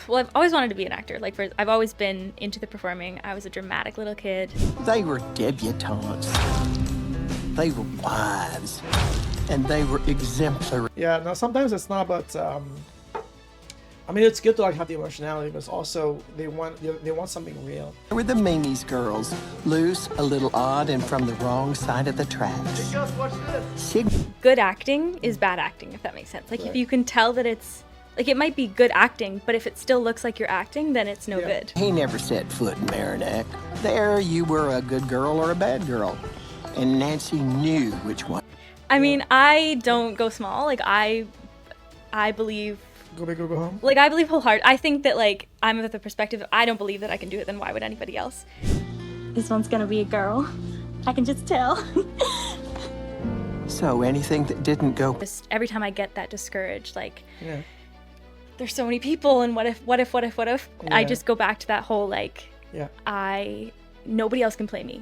Well, I've always wanted to be an actor. I've always been into the performing. I was a dramatic little kid. They were debutantes. They were wives. And they were exemplary. Yeah, now sometimes it's not about, I mean, it's good to like have the emotionality, but it's also they want something real. They were the Mamie's girls, loose, a little odd, and from the wrong side of the tracks. Good acting is bad acting, if that makes sense. Like, if you can tell that it's, like, it might be good acting, but if it still looks like you're acting, then it's no good. He never set foot in Merrimack. There you were a good girl or a bad girl. And Nancy knew which one. I mean, I don't go small. Like, I believe... Go big or go home? Like, I believe wholeheartedly. I think that, like, I'm of the perspective of I don't believe that I can do it, then why would anybody else? This one's gonna be a girl. I can just tell. So anything that didn't go... Just every time I get that discouraged, like, Yeah. there's so many people, and what if? Yeah. I just go back to that whole, like, Yeah. nobody else can play me.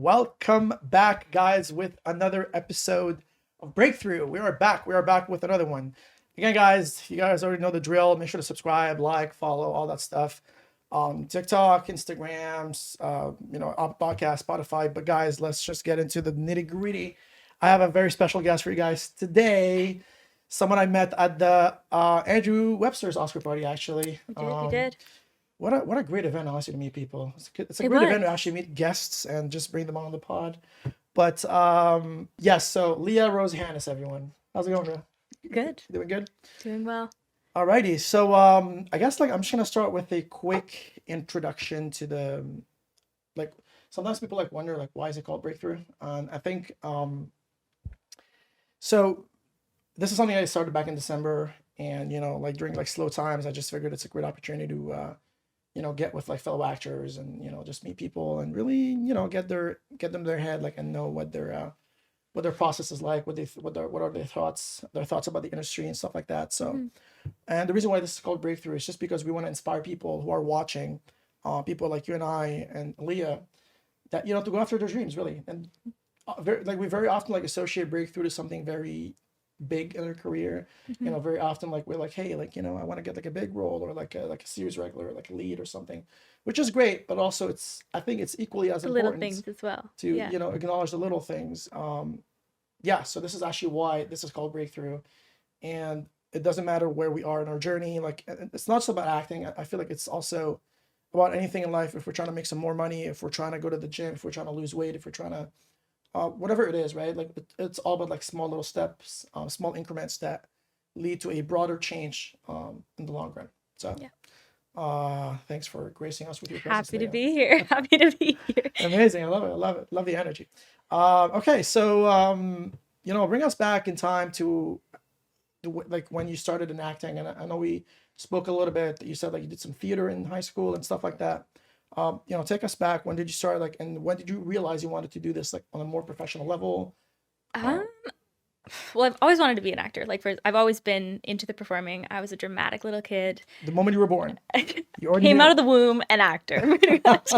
Welcome back, guys, with another episode of Breakthrough. We are back. We are back with another one. Again, guys, you guys already know the drill. Make sure to subscribe, like, follow, all that stuff. TikTok, Instagrams, podcast, Spotify. But guys, let's just get into the nitty gritty. I have a very special guest for you guys today. Someone I met at the Andrew Webster's Oscar party, actually. You did. What a great event, honestly, to meet people. It's a It great was. event to actually meet guests and just bring them on the pod. But yes, so Leah Rose, Hanas, everyone. How's it going, Leah? Good. Doing good? Doing well. Alrighty, so I guess like I'm just gonna start with a quick introduction to the like. Sometimes people like wonder like why is it called Breakthrough? And I think so. This is something I started back in December, and like during like slow times, I just figured it's a great opportunity to get with like fellow actors and just meet people and really get them their head like and know what their process is like, what are their thoughts about the industry and stuff like that. So, and the reason why this is called Breakthrough is just because we want to inspire people who are watching, people like you and I and Leah, that to go after their dreams really. And we very often like associate breakthrough to something very big in their career. Very often like we're like, hey, like I want to get like a big role or like a series regular or like a lead or something, which is great, but also I think it's equally as The important little things as well. to acknowledge the little things. So this is actually why this is called Breakthrough, and it doesn't matter where we are in our journey. Like, it's not just about acting. I feel like it's also about anything in life. If we're trying to make some more money, if we're trying to go to the gym, if we're trying to lose weight, if we're trying to whatever it is, right? Like it's all about like small little steps, small increments that lead to a broader change in the long run. So thanks for gracing us with your presence. Happy to Leah. be here. Happy to be here. Amazing. I love it. Love the energy. Okay, so bring us back in time to like when you started in acting, and I know we spoke a little bit. You said like you did some theater in high school and stuff like that. Take us back. When did you start, like, and when did you realize you wanted to do this, like, on a more professional level? Well, I've always wanted to be an actor. I've always been into the performing. I was a dramatic little kid. The moment you were born, you already Came knew. out of the womb an actor. Pretty much.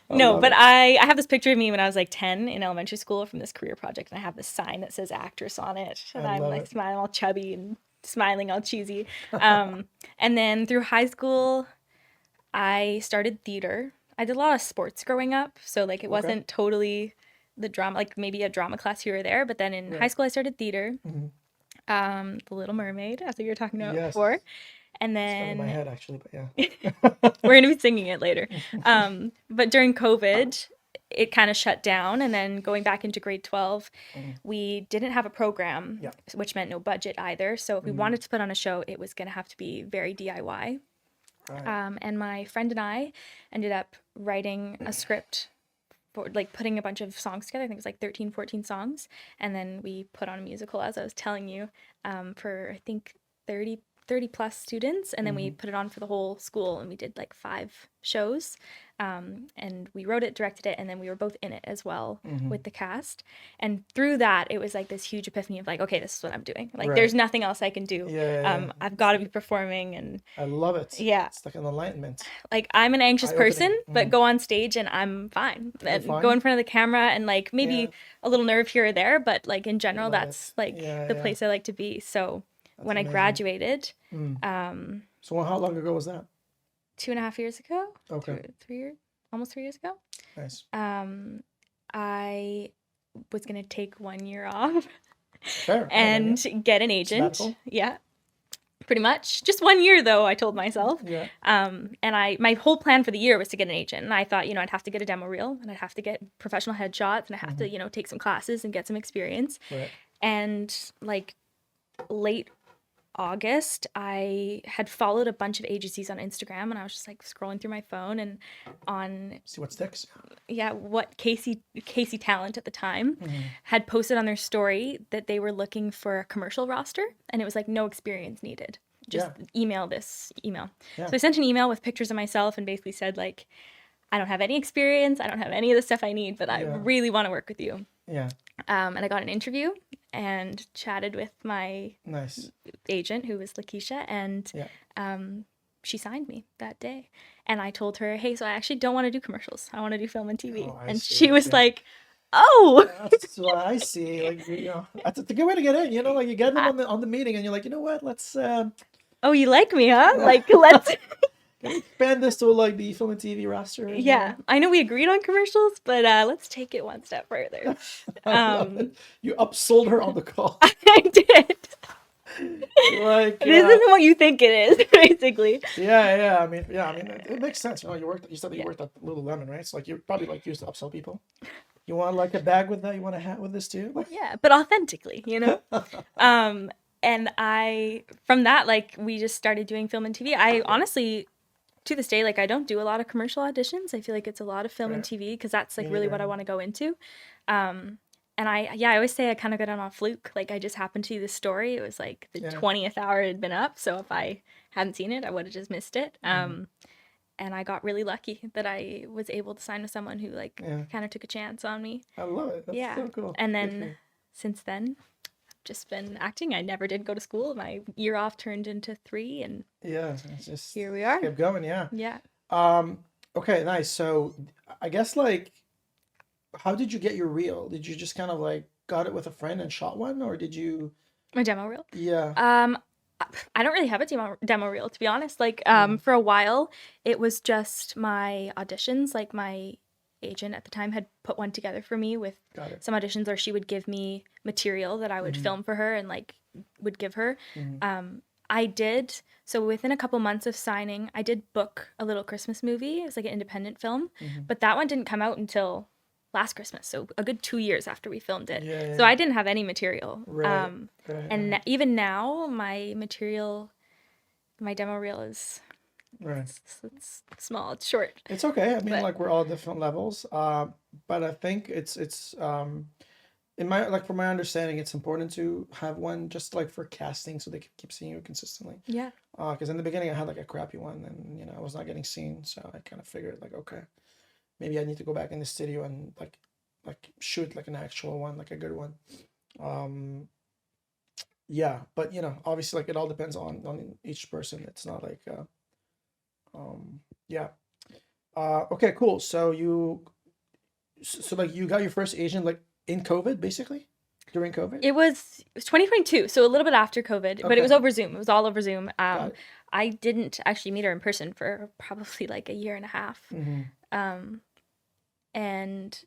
No, but I have this picture of me when I was like 10 in elementary school from this career project, and I have this sign that says actress on it, and I'm love like it. smiling all chubby and smiling all cheesy. And then through high school, I started theater. I did a lot of sports growing up, so like it wasn't totally the drama, like maybe a drama class here or there. But then in high school, I started theater. The Little Mermaid, as we were talking about before, and It's in my then head actually, but yeah. we're gonna be singing it later. But during COVID, it kind of shut down, and then going back into grade 12, we didn't have a program, which meant no budget either. So if we wanted to put on a show, it was gonna have to be very DIY. Right. And my friend and I ended up writing a script for like putting a bunch of songs together. I think it was like 13, 14 songs. And then we put on a musical, as I was telling you, for I think 30 plus students. And then we put it on for the whole school, and we did like 5 shows. And we wrote it, directed it, and then we were both in it as well with the cast. And through that, it was like this huge epiphany of like, okay, this is what I'm doing. Like, there's nothing else I can do. I've got to be performing, and I love it. Yeah. It's like an enlightenment. like I'm an anxious Eye-opening. person, but go on stage and I'm fine. And fine? go in front of the camera and like maybe Yeah. a little nerve here or there, but like in general, Love that's it. like Yeah, the yeah. place I like to be. So when I amazing. graduated, So how long ago was that? 2.5 years ago. Okay. 3 years, almost 3 years ago. Nice. I was gonna take 1 year off Fair. and get an agent. Sabbatical? Yeah, pretty much. Just 1 year though, I told myself. Yeah. And my whole plan for the year was to get an agent. And I thought, I'd have to get a demo reel and I'd have to get professional headshots and I have to, take some classes and get some experience. Right. And like late August, I had followed a bunch of agencies on Instagram and I was just like scrolling through my phone and on See what sticks. what Casey Talent at the time had posted on their story that they were looking for a commercial roster and it was like no experience needed. Just email this email. Yeah. So I sent an email with pictures of myself and basically said like, I don't have any experience, I don't have any of the stuff I need, but I really want to work with you. Yeah. And I got an interview and chatted with my Nice. agent, who was Lakeisha, and she signed me that day. And I told her, hey, so I actually don't want to do commercials. I want to do film and TV. Oh, I and see. she was Yeah. like, oh. That's what I see. Like that's a good way to get in. Like you get them on the meeting, and you're like, you know what? Let's Oh, you like me, huh? Like, let's. expand this to like the film and TV roster. Yeah, I know we agreed on commercials, but let's take it one step further. You upsold her on the call. I did. Like This isn't what you think it is, basically. yeah. I mean, it makes sense. You said that you worked at Lululemon, right? So like you probably like used to upsell people. You want like a bag with that? You want a hat with this too? Yeah, but authentically, And from that, like, we just started doing film and TV. I honestly, to this day, like, I don't do a lot of commercial auditions. I feel like it's a lot of film and TV because that's like really what I want to go into. And I always say I kind of got on a fluke. Like, I just happened to see this story. It was like the 20th hour had been up. So if I hadn't seen it, I would have just missed it. And I got really lucky that I was able to sign with someone who like kind of took a chance on me. I love it. That's so cool. And then since then, I've just been acting. I never did go to school. My year off turned into 3 and it's just here we are. Kept going, yeah. Yeah. Okay, nice. So I guess like how did you get your reel? Did you just kind of like got it with a friend and shot one, or did you My demo reel. Yeah. I don't really have a demo reel, to be honest. Like, for a while, it was just my auditions. Like, my agent at the time had put one together for me with some auditions, or she would give me material that I would film for her and, like, would give her. So within a couple months of signing, I did book a little Christmas movie. It was like an independent film. But that one didn't come out until last Christmas, so a good 2 years after we filmed it. So I didn't have any material. And even now, my demo reel is it's small, it's short. It's okay. I mean, like we're all different levels. But I think it's from my understanding, it's important to have one just like for casting, so they can keep seeing you consistently. Yeah. Because in the beginning, I had like a crappy one, and I was not getting seen, so I kind of figured like, okay, maybe I need to go back in the studio and like shoot like an actual one, like a good one. But obviously like it all depends on each person. It's not like okay, cool. So like you got your first agent like in COVID, basically during COVID? It was 2022, so a little bit after COVID, but it was over Zoom. It was all over Zoom. I didn't actually meet her in person for probably like a year and a half. And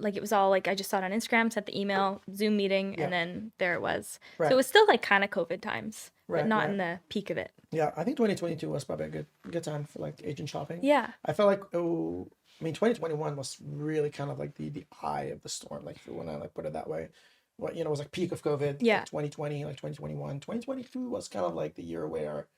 like it was all like I just saw it on Instagram, sent the email, Zoom meeting, and then there it was. So it was still like kind of COVID times, but not in the peak of it. Yeah, I think 2022 was probably a good time for like agent shopping. Yeah. I felt like 2021 was really kind of like the eye of the storm, like when I like put it that way. What it was like peak of COVID. Yeah. Like 2020, like 2021. 2022 was kind of like the year where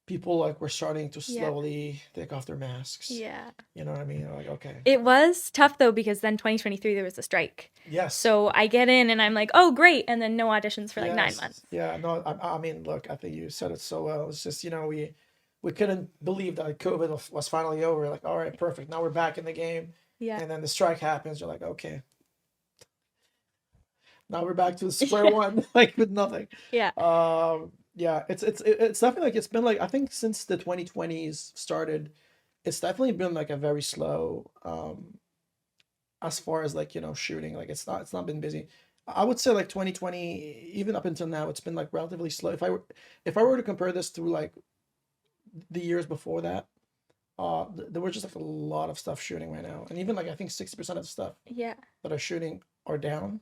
people like were starting to slowly take off their masks. Yeah. You know what I mean? Like, okay. It was tough though, because then 2023 there was a strike. Yes. So I get in and I'm like, oh great, and then no auditions for like 9 months. Yeah. No. I mean, look, I think you said it so well. It's just we couldn't believe that COVID was finally over. Like, all right, perfect. Now we're back in the game. Yeah. And then the strike happens. You're like, okay. Now we're back to square one, like with nothing. Yeah. Yeah, it's definitely like it's been like I think since the 2020s started, it's definitely been like a very slow as far as like shooting. Like it's not been busy. I would say like 2020, even up until now, it's been like relatively slow. If I were to compare this to like the years before that, there was just like a lot of stuff shooting right now, and even like I think 60% of the stuff Yeah. that are shooting are down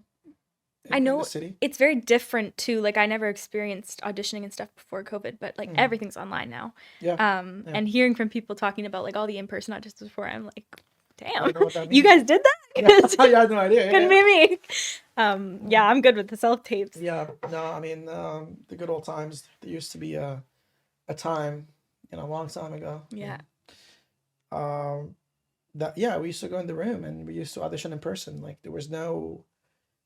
I in the know city. it's very different too. Like I never experienced auditioning and stuff before COVID, but like everything's online now. Yeah, yeah. And hearing from people talking about like all the in-person auditions before, I'm like, I damn, don't know what that you means. guys did that? Yeah, 'Cause I had no idea. couldn't Yeah, be me. Yeah, I'm good with the self-tapes. yeah. No, I mean, the good old times. There used to be a time, a long time ago. Yeah. That yeah, we used to go in the room and we used to audition in person. Like there was no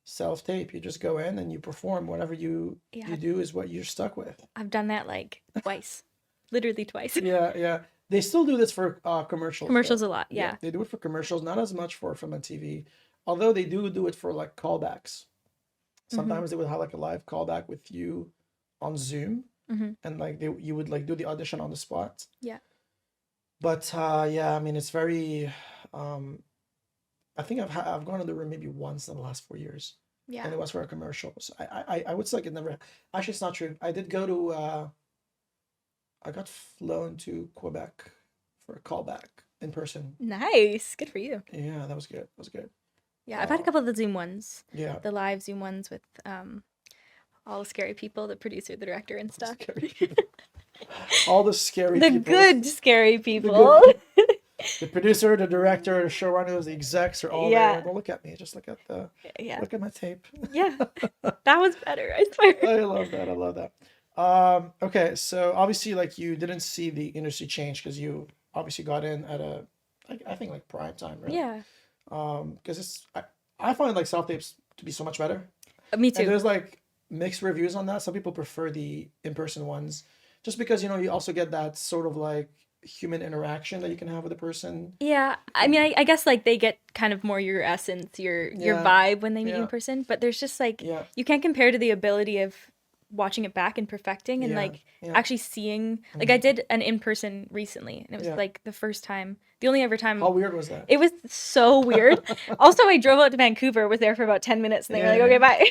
self-tape. You just go in and you perform. Whatever you Yeah. do is what you're stuck with. I've done that like twice. Literally twice. Yeah, yeah. They still do this for commercials. Commercials though. a lot, yeah. They do it for commercials, not as much for film and TV. Although they do it for like callbacks. Sometimes they would have like a live callback with you on Zoom, and like you would like do the audition on the spot. Yeah. But yeah, I mean it's very. I think I've gone in the room maybe once in the last 4 years, Yeah. and it was for a commercial. So I would say like it never. Actually, it's not true. I did go to. I got flown to Quebec for a callback in person. Nice. Good for you. Yeah, that was good. That was good. Yeah, I've had a couple of the Zoom ones. Yeah. The live Zoom ones with all the scary people, the producer, the director, and stuff. Scary people. All the scary The people. good scary people. The producer, the director, the showrunners, the execs are all Yeah. there. Don't look at me. Just look at Yeah. look at my tape. Yeah. That was better, I swear. I love that. I love that. Okay, so obviously, like you didn't see the industry change because you obviously got in at I think like prime time, right? Yeah. Because I find like self tapes to be so much better. Me And too. there's like mixed reviews on that. Some people prefer the in-person ones, just because you also get that sort of like human interaction that you can have with a person. Yeah. I mean, I guess like they get kind of more your essence, your Yeah. vibe when they meet you Yeah. in person, but there's just like Yeah. you can't compare to the ability of watching it back and perfecting and Yeah, like yeah. actually seeing like I did an in-person recently and it was Yeah. like the first time, the only ever time. How weird was that? It was so weird. Also, I drove out to Vancouver, was there for about 10 minutes, and they were like, Yeah. okay, bye.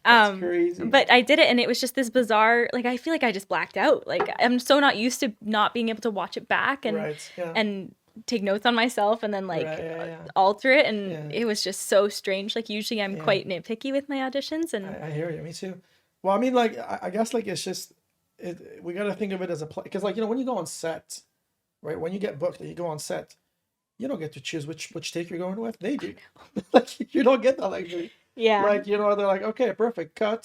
That's crazy. But I did it, and it was just this bizarre, like, I feel like I just blacked out. Like, I'm so not used to not being able to watch it back and Right, yeah. and take notes on myself and then, like, Right, yeah. alter it. And Yeah. it was just so strange. Like, usually I'm quite nitpicky with my auditions. And I hear you. Me too. Well, I mean, like, I guess, like, it's just, we got to think of it as a play. Because, like, when you go on set, right, when you get booked and you go on set, you don't get to choose which take you're going with. They do. Like, you don't get that luxury. yeah, Like, they're like, okay, perfect, cut.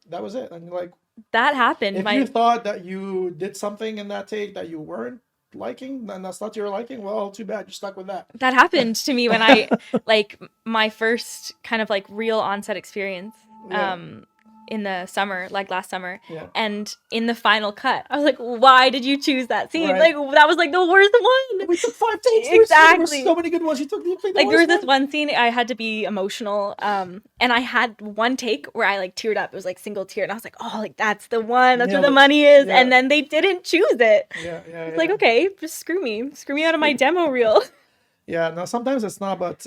That was it. And, like, that happened. if you thought that you did something in that take that you weren't liking, then that's not your liking. Well, too bad. You're stuck with that. That happened to me when I, like, my first kind of, like, real on-set experience. Yeah. In the summer, like last summer, Yeah. and in the final cut, I was like, "Why did you choose that scene? Right. Like that was like the worst one." We took 5 takes. Exactly. There were so many good ones. You took the Like there was worst this one scene I had to be emotional, and I had one take where I like teared up. It was like single tear, and I was like, "Oh, like that's the one. That's where the money is." Yeah. And then they didn't choose it. Yeah. It's like, okay, just screw me out of my demo reel. Yeah, no, sometimes it's not about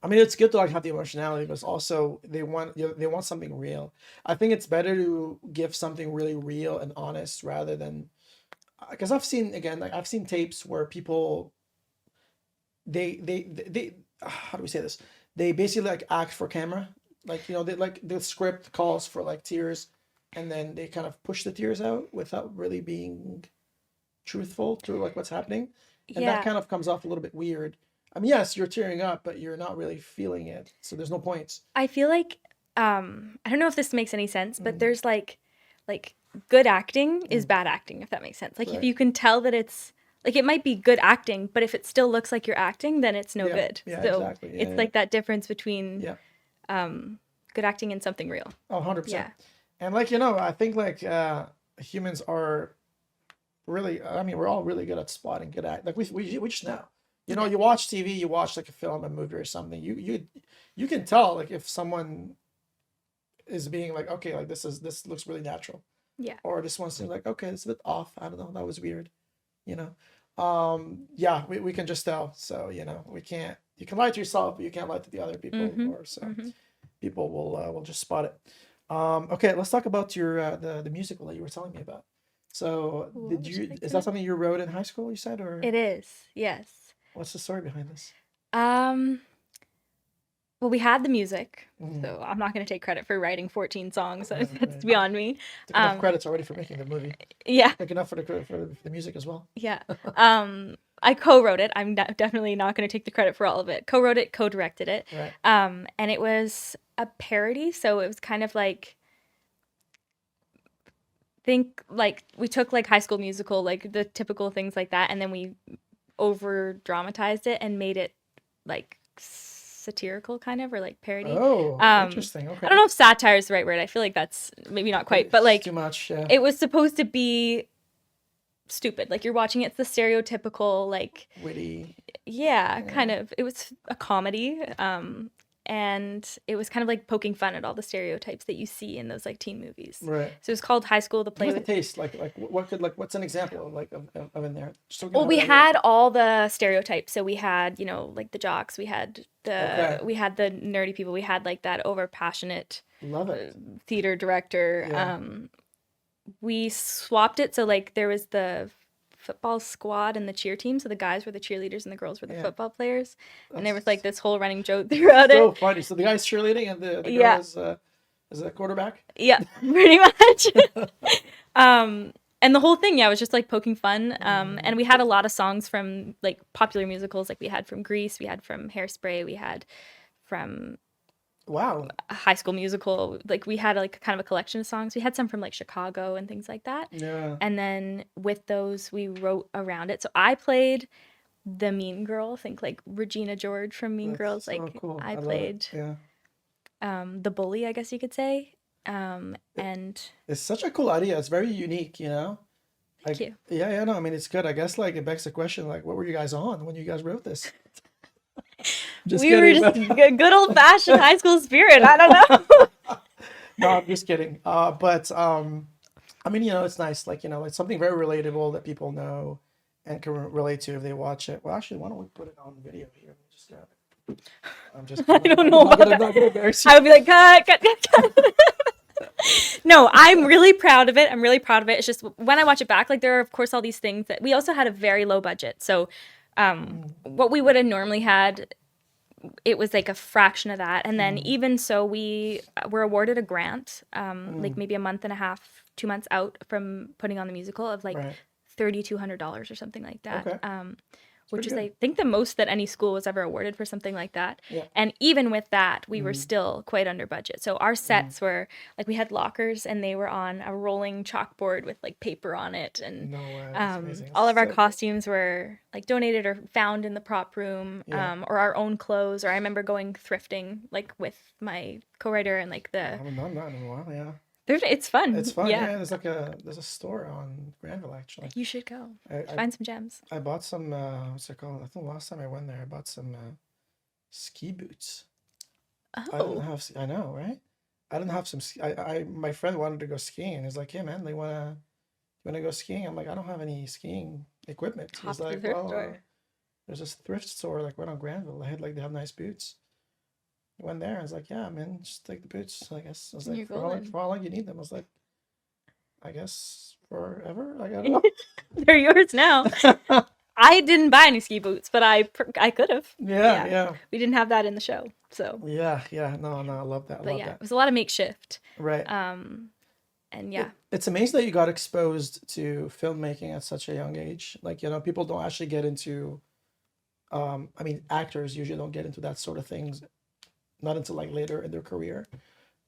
I mean, it's good to like have the emotionality, but it's also they want something real. I think it's better to give something really real and honest rather than because I've seen tapes where people they how do we say this? They basically like act for camera. Like, they like the script calls for like tears and then they kind of push the tears out without really being truthful to like what's happening. And that kind of comes off a little bit weird. I mean, yes, you're tearing up, but you're not really feeling it. So there's no point. I feel like I don't know if this makes any sense, but there's like good acting is bad acting, if that makes sense. Like if Right. you can tell that it's like it might be good acting, but if it still looks like you're acting, then it's no Yeah, good. yeah, So exactly. Yeah, it's yeah. like that difference between Yeah. good acting and something real. Oh, 100%. Yeah. And like, I think like humans are really, I mean, we're all really good at spotting good act. Like we just know. You watch TV, you watch like a film, a movie or something. You can tell like if someone is being like, okay, like this looks really natural. Yeah. Or this one seems like, okay, it's a bit off. I don't know, that was weird. Yeah, we can just tell. So, you can lie to yourself, but you can't lie to the other people. Or so. people will just spot it. Okay, let's talk about your the musical that you were telling me about. So, Ooh, what did would you you like is to that know? something you wrote in high school, you said, or It is, yes. what's the story behind this? Um, well, we had the music, Mm, so I'm not going to take credit for writing 14 songs. right, That's right. beyond me. Took enough Um, credits already for making the movie. yeah, Took enough for the credit for the music as well. yeah. I co-wrote it. I'm definitely not going to take the credit for all of it. Co-wrote it, co-directed it. Right. And it was a parody, so it was kind of like think like we took like High School Musical, like the typical things like that, and then we over dramatized it and made it like satirical kind of, or like parody. Oh, interesting. I Okay. don't know if satire is the right word. I feel like that's maybe not quite, but It's too like much. Yeah. it was supposed to be stupid. Like you're watching it's the stereotypical like Witty. yeah, Yeah. kind of. It was a comedy. And it was kind of like poking fun at all the stereotypes that you see in those like teen movies. Right. So it was called High School the Give Play us a with. taste. Like what could like what's an example of like of in there? Just so we can Well, have we an idea. had all the stereotypes. So we had, like the jocks, Okay. we had the nerdy people, we had like that over passionate Love it. theater director. Yeah. We swapped it so like there was the football squad and the cheer team. So the guys were the cheerleaders and the girls were the Yeah. football players. And there was That's like this whole running joke throughout so it. funny. So the guy's cheerleading and the girl Yeah. is a quarterback. Yeah, pretty much. And the whole thing, yeah, was just like poking fun. And we had a lot of songs from like popular musicals, like we had from Grease, we had from Hairspray, we had from Wow. a High School Musical. Like we had like kind of a collection of songs. We had some from like Chicago and things like that. Yeah. And then with those, we wrote around it. So I played the mean girl, think like Regina George from Mean That's Girls. so Like cool. I love it. played Yeah. the bully, I guess you could say. And It's such a cool idea. It's very unique, thank Like, you. yeah, no, I mean, it's good. I guess, like, it begs the question, like, what were you guys on when you guys wrote this? Just We were kidding. just good old fashioned high school spirit. I don't know. No, I'm just kidding. But I mean, it's nice, like, it's something very relatable that people know and can relate to if they watch it. Well, actually, why don't we put it on video here? Let me just grab it. I'm just I kidding. don't know about I'm not gonna embarrass you. I would be like, cut. No, I'm really proud of it. I'm really proud of it. It's just when I watch it back, like there are of course all these things that we also had a very low budget. So what we would have normally had, it was like a fraction of that. And then even so, we were awarded a grant, like maybe a month and a half, 2 months out from putting on the musical of like Right. $3,200 or something like that. Okay. Which is, pretty I think, the most that any school was ever awarded for something like that. Yeah. And even with that, we were still quite under budget. So our sets were like we had lockers and they were on a rolling chalkboard with like paper on it. And No way. That's amazing. all of our So cool. costumes were like donated or found in the prop room, Yeah. or our own clothes. Or I remember going thrifting like with my co-writer and like I the haven't done that in a while, yeah. it's fun. It's fun, Yeah. yeah. There's a store on Granville actually. You should go. I Find some gems. I bought some what's it called? I think last time I went there I bought some ski boots. I didn't Oh, have I know, right? I didn't have some I my friend wanted to go skiing. He's like, "Hey man, you wanna go skiing?" I'm like, "I don't have any skiing equipment." hop He's to the like, thrift "Well, store. there's this thrift store like right on Granville. They have nice boots." I went there. I was like, "Yeah, man, just take the boots." I guess I was like, You're "For golden. how long you need them?" I was like, "I guess forever." Like I don't know. They're yours now. I didn't buy any ski boots, but I could have. Yeah, yeah, We didn't have that in the show, so. yeah. No, I love that. I But love yeah, that. it was a lot of makeshift. Right. And yeah, It's amazing that you got exposed to filmmaking at such a young age. Like, people don't actually get into, I mean, actors usually don't get into that sort of things, not until like later in their career.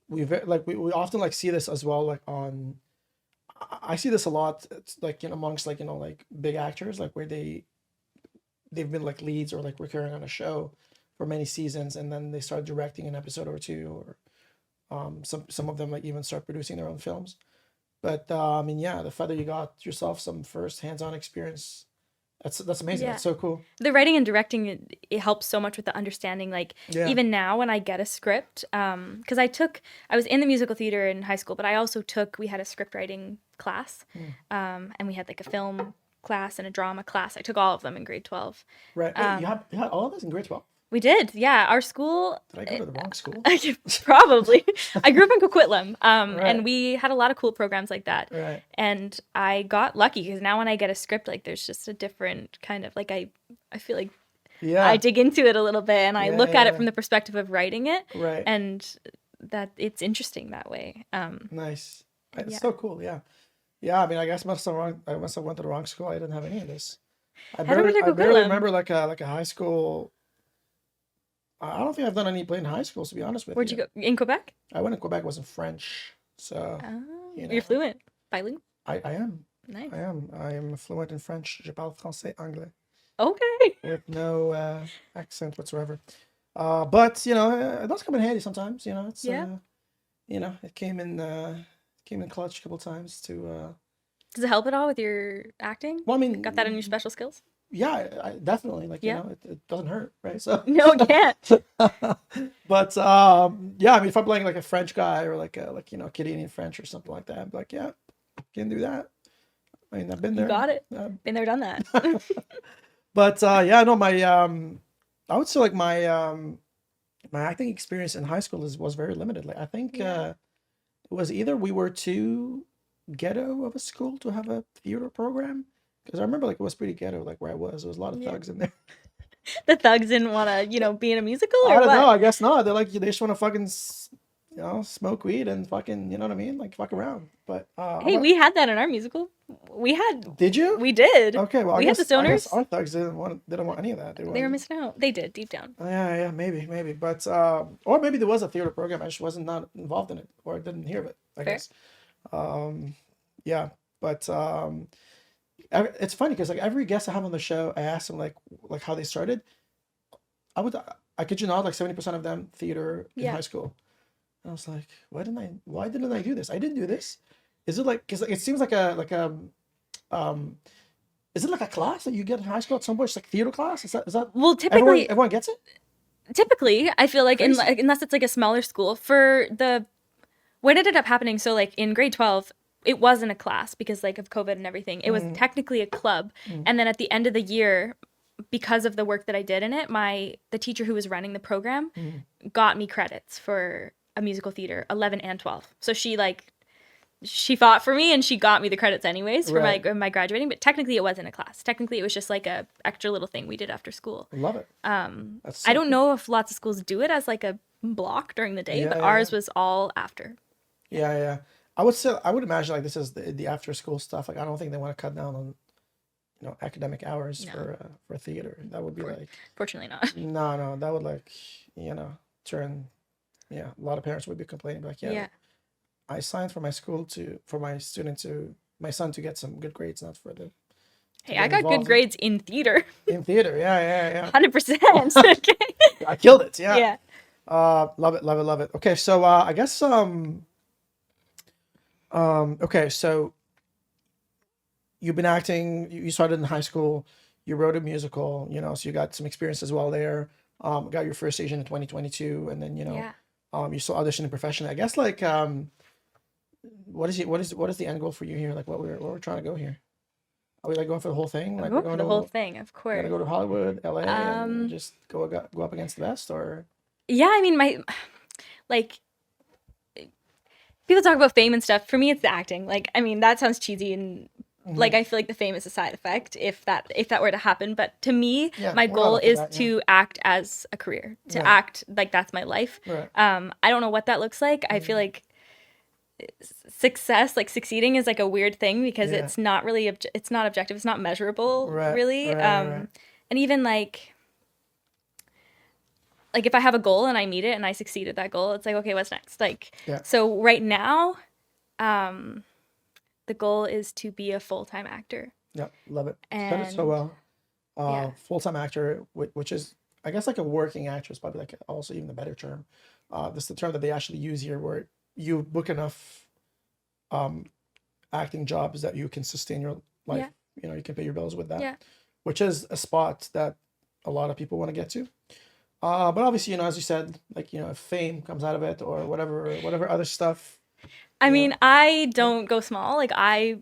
We often like see this as well, like I see this a lot. It's like amongst like like big actors, like where they've been like leads or like recurring on a show for many seasons, and then they start directing an episode or two, or some of them like even start producing their own films. But I mean, yeah, the fact that you got yourself some first hands-on experience, that's amazing. Yeah. That's so cool. the writing and directing it helps so much with the understanding. Like Yeah. even now when I get a script, because I was in the musical theater in high school, but I also we had a script writing class, and we had like a film class and a drama class. I took all of them in grade 12. Right. Wait, you had all of this in grade 12? We did, yeah. Our school, Did I go to the wrong school? probably. I grew up in Coquitlam, Right. and we had a lot of cool programs like that. Right. And I got lucky because now when I get a script, like there's just a different kind of like I feel like Yeah. I dig into it a little bit and I Yeah, look at it yeah. from the perspective of writing it, Right. and that it's interesting that way. Nice. It's Yeah. so cool. Yeah. Yeah. I mean, I guess I must have went to the wrong school. I didn't have any of this. I Head over to barely Coquitlam. remember like a high school. I don't think I've done any play in high school, to be honest with Where'd you go? In Quebec? I went to Quebec, was in French. So, Oh, you know, you're fluent, bilingual. I am. Nice. I am fluent in French. Je parle français, anglais. Okay. With no accent whatsoever. But, you know, it does come in handy sometimes. You know, it's, Yeah. you know, it came in clutch a couple times to, Does it help at all with your acting? well, I mean, Got that in your special skills? yeah, definitely. Like, Yeah. you know, it doesn't hurt, right? So, No, it can't. but yeah, I mean, if I'm playing like a French guy or like you know, Canadian French or something like that, I'm like, yeah, can do that. I mean, I've been there. You got it. Uh, Been there, done that. but yeah, no, my I would say like my acting experience in high school was very limited. Like I think Yeah. it was either we were too ghetto of a school to have a theater program, because I remember like it was pretty ghetto, like where I was. There was a lot of Yeah. thugs in there. The thugs didn't want to, be in a musical or I don't what? know. I guess not. They're like, they just want to fucking, you know, smoke weed and fucking, you know what I mean? Like fuck around. But Hey, we had that in our musical. We did you? did. Okay, well, we I had guess, the I guess stoners. our thugs didn't want any of that. They were wanted- missing out. They did deep down. Yeah, maybe. But or maybe there was a theater program. I just wasn't not involved in it, or I didn't hear of it, I Fair. guess. Yeah, but it's funny because like every guest I have on the show, I ask them like how they started. I kid you not, like 70% of them theater in Yeah. high school. And I was like, why didn't I do this? I didn't do this. Is it like, because it seems like is it like a class that you get in high school at some point? It's like theater class? Is that Well, typically, everyone gets it? I feel like Crazy. unless it's like a smaller school, for the what ended up happening. So like in grade 12, it wasn't a class because like of COVID and everything. It was technically a club, and then at the end of the year, because of the work that I did in it, the teacher who was running the program got me credits for a musical theater, 11 and 12. So she fought for me and she got me the credits anyways for Right. my graduating, but technically it wasn't a class. Technically it was just like a extra little thing we did after school. Love it. That's so I don't know if lots of schools do it as like a block during the day, Yeah, but yeah, ours yeah. was all after. Yeah. I would imagine like this is the after school stuff. Like I don't think they want to cut down on, you know, academic hours No. for theater. That would be like Fortunately not. no, that would like, you know, turn, yeah, a lot of parents would be complaining like, yeah, Yeah. I signed for my school for my son to get some good grades, not for the Hey, get I got involved good grades in theater. in theater. Yeah. 100%. Okay. I killed it. Yeah. Yeah. Love it. Okay, so I guess okay, so you've been acting. You started in high school. You wrote a musical. You know, so you got some experience as well there. Got your first agent in 2022, and then you know, Yeah. you still auditioning professionally. I guess like what is the end goal for you here? Like what we're trying to go here? Are we like going for the whole thing? Like Go we're for going the to whole thing, of we're gonna course. go to Hollywood, LA, and just go up against the best, or Yeah, I mean, like, people talk about fame and stuff. For me, it's the acting. Like, I mean, that sounds cheesy and like I feel like the fame is a side effect if that were to happen. But to me, Yeah, my we're not goal up for is that, yeah. to act as a career. To Right. act like that's my life. Right. I don't know what that looks like. I feel like success, like succeeding, is like a weird thing because Yeah. it's not really it's not objective. It's not measurable, Right, really. right. And even like if I have a goal and I meet it and I succeed at that goal, it's like, okay, what's next? Like, Yeah. so right now, the goal is to be a full-time actor. Yeah, love it. Said it so And- well. yeah. Full-time actor, which is, I guess, like a working actress, probably like also even the better term. This is the term that they actually use here, where you book enough acting jobs that you can sustain your life. Yeah. You know, you can pay your bills with that. Yeah. Which is a spot that a lot of people want to get to. But obviously, you know, as you said, like, you know, if fame comes out of it or whatever other stuff. I Yeah. mean, I don't go small. Like I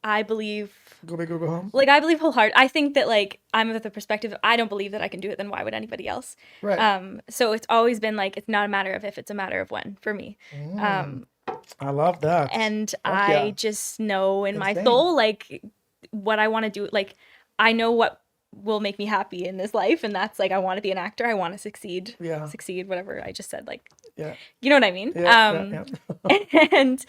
I believe, Go big or go home. like, I believe wholeheartedly. I think that, like, I'm with the perspective of, I don't believe that I can do it, then why would anybody else? Right. So it's always been like, it's not a matter of if, it's a matter of when for me. I love that. And Fuck yeah. I just know in my Insane. soul, like, what I want to do. Like, I know what will make me happy in this life, and that's like, I want to be an actor. I want to succeed. Yeah. Succeed, whatever I just said. Like, Yeah. you know what I mean? Yeah. And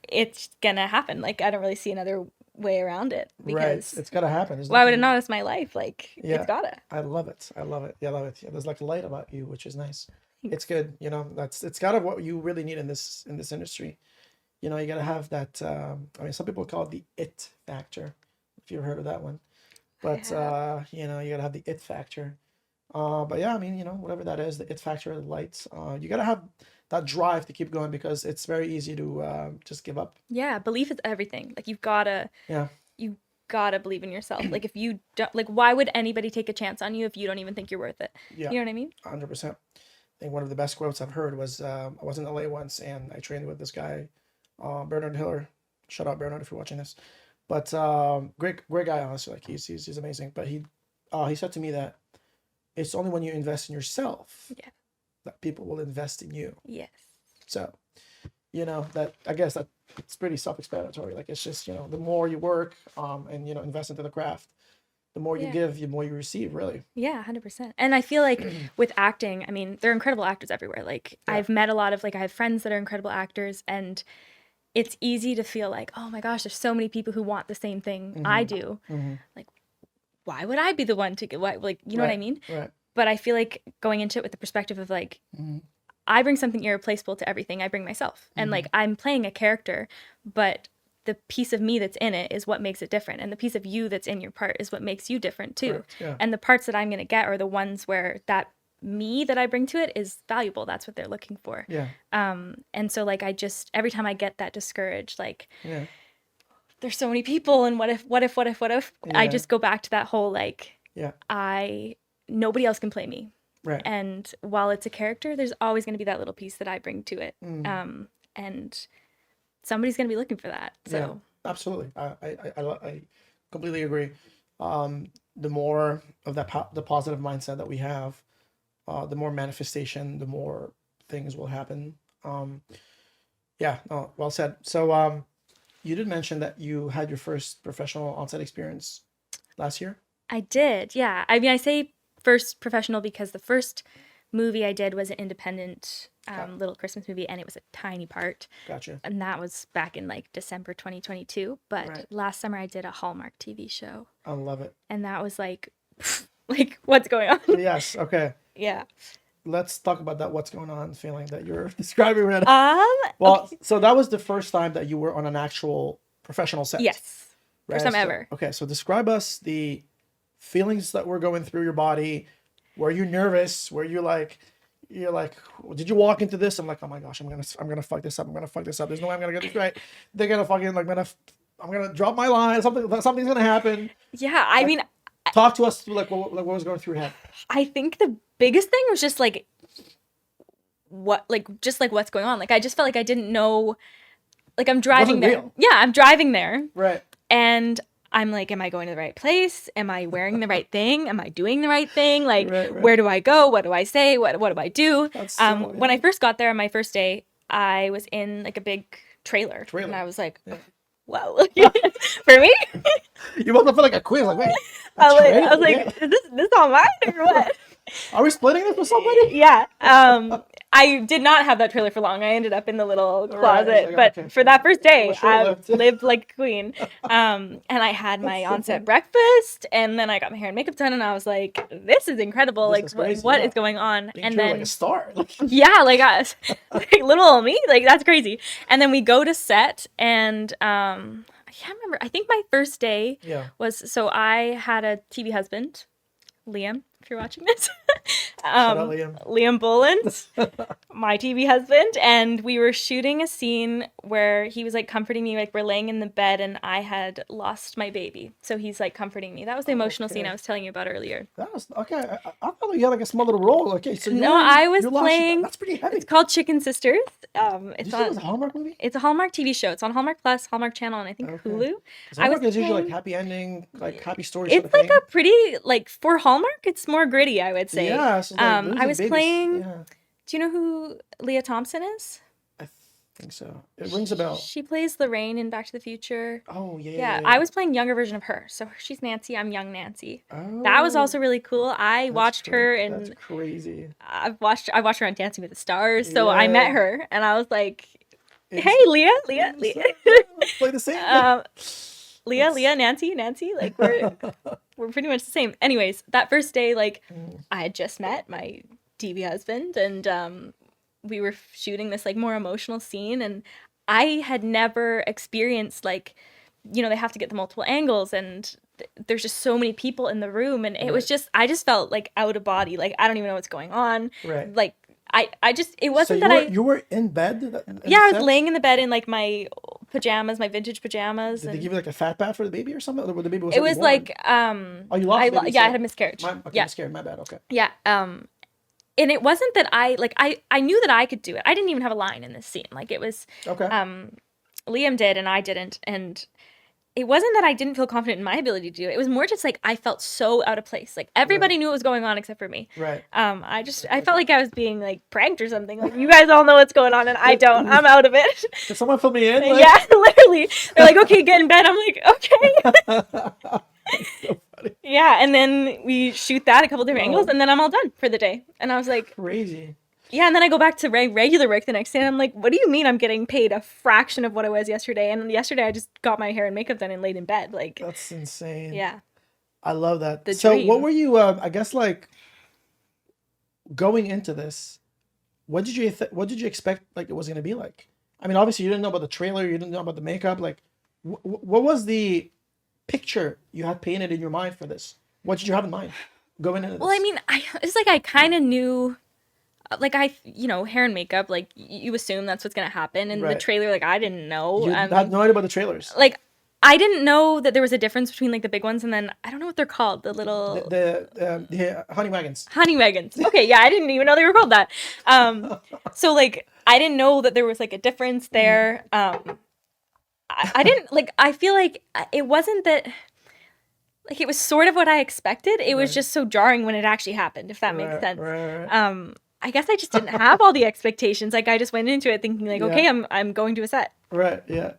it's gonna happen. Like, I don't really see another way around it, Right. because It's gotta happen. There's why would it nothing- not? It's my life. Like, Yeah. it's gotta. I love it. I love it. Yeah, I love it. Yeah, there's like light about you, which is nice. It's good. You know, it's kind of what you really need in this industry. You know, you gotta have that. I mean, some people call it the it factor, if you've heard of that one. But you know, you gotta have the it factor. But yeah, I mean, you know, whatever that is, the it factor, the lights. You gotta have that drive to keep going, because it's very easy to just give up. Yeah, belief is everything. Like, you've gotta believe in yourself. Like, if you don't, like, why would anybody take a chance on you if you don't even think you're worth it? Yeah. You know what I mean? 100%. I think one of the best quotes I've heard was, I was in LA once and I trained with this guy, Bernard Hiller. Shout out Bernard if you're watching this. But great guy, honestly. Like, he's amazing. But he said to me that it's only when you invest in yourself that people will invest in you. Yes. So, you know, that, I guess that it's pretty self-explanatory. Like, it's just, you know, the more you work and, you know, invest into the craft, the more you give, the more you receive, really. Yeah, 100%. And I feel like with acting, I mean, there are incredible actors everywhere. Like, I've met a lot of, like, I have friends that are incredible actors, and it's easy to feel like, oh my gosh, there's so many people who want the same thing I do. Like, why would I be the one to get, like, you know what I mean? Right. But I feel like going into it with the perspective of, like, I bring something irreplaceable to everything. I bring myself. And, like, I'm playing a character, but the piece of me that's in it is what makes it different. And the piece of you that's in your part is what makes you different too. Correct, yeah. And the parts that I'm going to get are the ones where that me that I bring to it is valuable. That's what they're looking for. Yeah. And so, like, I just, every time I get that discouraged, like, there's so many people, and what if, I just go back to that whole, like, nobody else can play me. Right. And while it's a character, there's always going to be that little piece that I bring to it. And somebody's going to be looking for that. So yeah, absolutely. I completely agree. The more of that the positive mindset that we have, the more manifestation, the more things will happen. Yeah, no, well said. So you did mention that you had your first professional on-set experience last year? I did, yeah. I mean, I say first professional because the first movie I did was an independent little Christmas movie, and it was a tiny part. Gotcha. And that was back in, like, December 2022. But last summer I did a Hallmark TV show. I love it. And that was like, like, what's going on? Yes, okay. Yeah. Let's talk about that what's going on feeling that you're describing right now. Well, okay. So that was the first time that you were on an actual professional set. Yes. Right? First time ever. Okay, so describe us the feelings that were going through your body. Were you nervous? Were you like, you're like, did you walk into this? I'm like, oh my gosh, I'm gonna fuck this up. I'm gonna fuck this up. There's no way I'm gonna get this right. They're gonna fucking, like, I'm gonna drop my line. Something's gonna happen. Yeah, I mean, talk to us, like what was going through your head. I think the biggest thing was just like, what's going on. Like, I just felt like I didn't know. Like, I'm driving there. Real. Yeah, I'm driving there. Right. And I'm like, am I going to the right place? Am I wearing the right thing? Am I doing the right thing? Like, where do I go? What do I say? What do I do? When I first got there on my first day, I was in, like, a big trailer. And I was like, whoa. For me? You must have felt like a quiz. Like, wait. I was like, is this all mine or what? Are we splitting this with somebody? Yeah. I did not have that trailer for long. I ended up in the little closet. But for that first day, I lived like a queen. And I had my on-set breakfast, and then I got my hair and makeup done, and I was like, this is incredible. This is what is going on? And then, like, a star. Yeah, like little old me. Like, that's crazy. And then we go to set, and I can't remember. I think my first day was, so I had a TV husband, Liam, if you're watching this. Shout out Liam. Liam Boland, my TV husband, and we were shooting a scene where he was like comforting me, like we're laying in the bed and I had lost my baby. So he's like comforting me. That was the emotional scene I was telling you about earlier. That was okay. I thought you had like a small little role. Okay, so No, I was you're playing. That's pretty heavy. It's called Chicken Sisters. Did It's you say it on. was a Hallmark movie? It's a Hallmark TV show. It's on Hallmark Plus, Hallmark Channel, and I think Okay. Hulu. Hallmark is usually like happy ending, like happy story. It's like a pretty like for Hallmark. It's more gritty, I would say. Yeah. So like I was babies. playing. Yeah, Do you know who Leah Thompson is? I think so. It rings a bell. She plays Lorraine in Back to the Future. Oh yeah. Yeah, I was playing younger version of her. So she's Nancy. I'm young Nancy. Oh, That was also really cool. I watched her That's and crazy. I watched her on Dancing with the Stars. So I met Yeah. her and I was like, It's- "Hey, Leah." Play the same. Leah, Nancy. Like we're pretty much the same. Anyways, that first day, like I had just met my TV husband, and we were shooting this like more emotional scene, and I had never experienced like, you know, they have to get the multiple angles, and there's just so many people in the room, and it was just I just felt like out of body, like I don't even know what's going on, Right. like. I just it wasn't so that you were in bed. yeah, I was laying in the bed in like my pajamas, my vintage pajamas. Did and they give you like a fat bath for the baby or something? Or the baby was it already was born? like Oh, you lost the baby, yeah, so- I had a miscarriage. Okay, Yeah. I'm scared. My bad. Okay. Yeah. And it wasn't that I knew that I could do it. I didn't even have a line in this scene. Like it was Okay. Liam did and I didn't, and it wasn't that I didn't feel confident in my ability to do it. It was more just like I felt so out of place. Like everybody knew what was going on except for me. Right. I felt like I was being like pranked or something. Like you guys all know what's going on and I don't. I'm out of it. Did someone fill me in? Like- Yeah, literally. They're like, okay, get in bed. I'm like, okay. So funny. Yeah, and then we shoot that a couple different angles, and then I'm all done for the day. And I was like, Crazy. yeah, and then I go back to regular work the next day, and I'm like, what do you mean I'm getting paid a fraction of what I was yesterday? And yesterday I just got my hair and makeup done and laid in bed. Like, That's insane. yeah. I love that. The So dream. what were you, I guess like going into this, what did you expect like it was going to be like? I mean, obviously you didn't know about the trailer, you didn't know about the makeup. Like what was the picture you had painted in your mind for this? What did you have in mind going into this? Well, I mean, it's like I kind of knew, like hair and makeup, like you assume that's what's gonna happen. And the Right. trailer, like I didn't know. you had no idea about the trailers. Like I didn't know that there was a difference between like the big ones and then I don't know what they're called, the little The honey wagons. honey wagons. Okay, yeah, I didn't even know they were called that. So like I didn't know that there was like a difference there. I didn't like. I feel like it wasn't that. Like it was sort of what I expected. It was Right. just so jarring when it actually happened. If that makes Right, sense. right. I guess I just didn't have all the expectations. Like I just went into it thinking like, Yeah. okay, I'm going to a set. Right, yeah.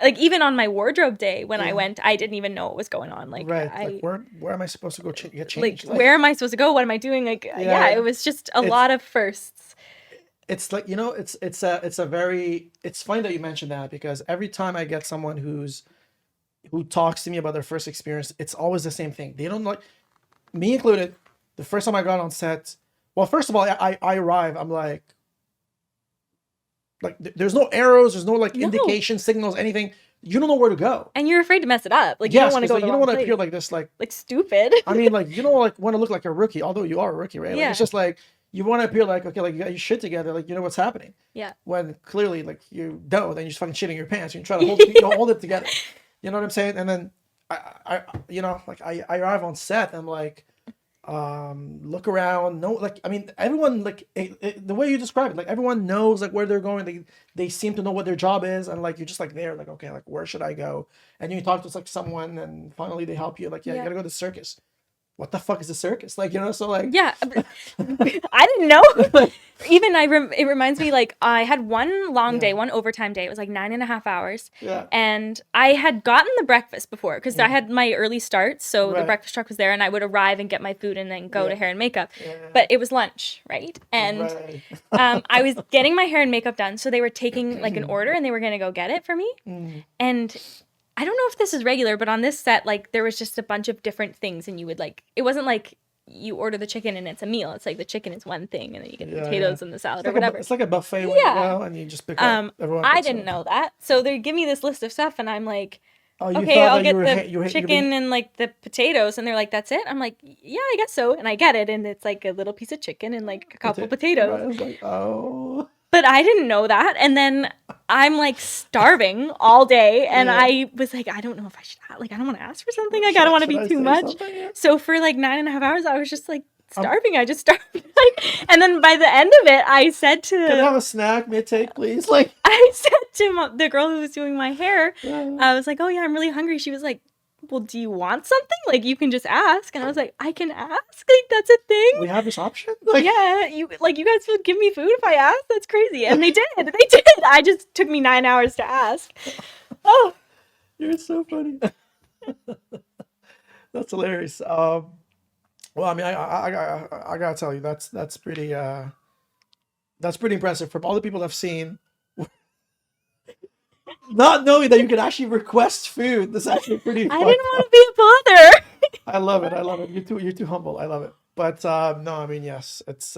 Like even on my wardrobe day when I Yeah. went, I didn't even know what was going on. Like Right. I Like where am I supposed to go get like changed? where am I supposed to go? What am I doing? Like yeah, Yeah. it was just a It's- lot of firsts. It's like, you know, it's funny that you mentioned that because every time I get someone who talks to me about their first experience, it's always the same thing. They don't like, me included, the first time I got on set, well, first of all, I arrive, I'm like there's no arrows, there's no like No. indication signals, anything. You don't know where to go. And you're afraid to mess it up. Like you Yes, don't want to 'cause, go like, to you the don't wrong want to place. appear like this, like stupid. I mean, like you don't like want to look like a rookie, although you are a rookie, right? Like, Yeah. it's just like you want to appear like okay, like you got your shit together, like you know what's happening. Yeah. When clearly, like you don't, then you're just fucking shitting your pants. You try to hold it together. You know what I'm saying? And then I arrive on set. And I'm like, look around. No, like I mean, everyone like the way you describe it, like everyone knows like where they're going. They seem to know what their job is, and like you're just like there, like okay, like where should I go? And you talk to like someone, and finally they help you. Like yeah, you Yeah. gotta go to the circus. What the fuck is the circus? Like you know, so like Yeah, I didn't know. Even it reminds me like I had one long day, one overtime day. It was like 9.5 hours. Yeah. And I had gotten the breakfast before because I had my early start. So the Right. breakfast truck was there and I would arrive and get my food and then go to Yeah. hair and makeup. Yeah. But it was lunch, right? And Right. I was getting my hair and makeup done. So they were taking like an order and they were going to go get it for me. And I don't know if this is regular, but on this set, like there was just a bunch of different things and you would like, it wasn't like you order the chicken and it's a meal. It's like the chicken is one thing and then you get the Yeah, potatoes yeah. and the salad It's or like whatever. it's like a buffet when Yeah. you go and you just pick up. Everyone I picks didn't up. know that. So they give me this list of stuff and I'm like, Oh, you okay, thought I'll that get you were the you were chicken and like the potatoes. And they're like, that's it? I'm like, yeah, I guess so. And I get it. And it's like a little piece of chicken and like a couple potatoes. Right, I was like, oh. But I didn't know that. And then I'm like starving all day. And Yeah. I was like, I don't know if I should, like, I don't want to ask for something. Like, I don't want to Should be I too say much. something? Yeah. So for like 9.5 hours, I was just like starving. I just starved. Like, and then by the end of it, I said Can I to, have a snack, mid-take, please? Like, I said to the girl who was doing my hair, yeah. I was like, oh yeah, I'm really hungry. She was like, well, do you want something? Like, you can just ask. And I was like, I can ask? Like, that's a thing? We have this option? Like, Yeah, you guys would give me food if I asked? That's crazy. And they did. They did. I just took me 9 hours to ask. Oh, you're so funny. That's hilarious. Well, I mean, I gotta tell you, that's pretty impressive from all the people I've seen. Not knowing that you can actually request food, that's actually pretty I fun. didn't want to be a bother. I love it. I love it. You're too humble. I love it. But no, I mean, yes, it's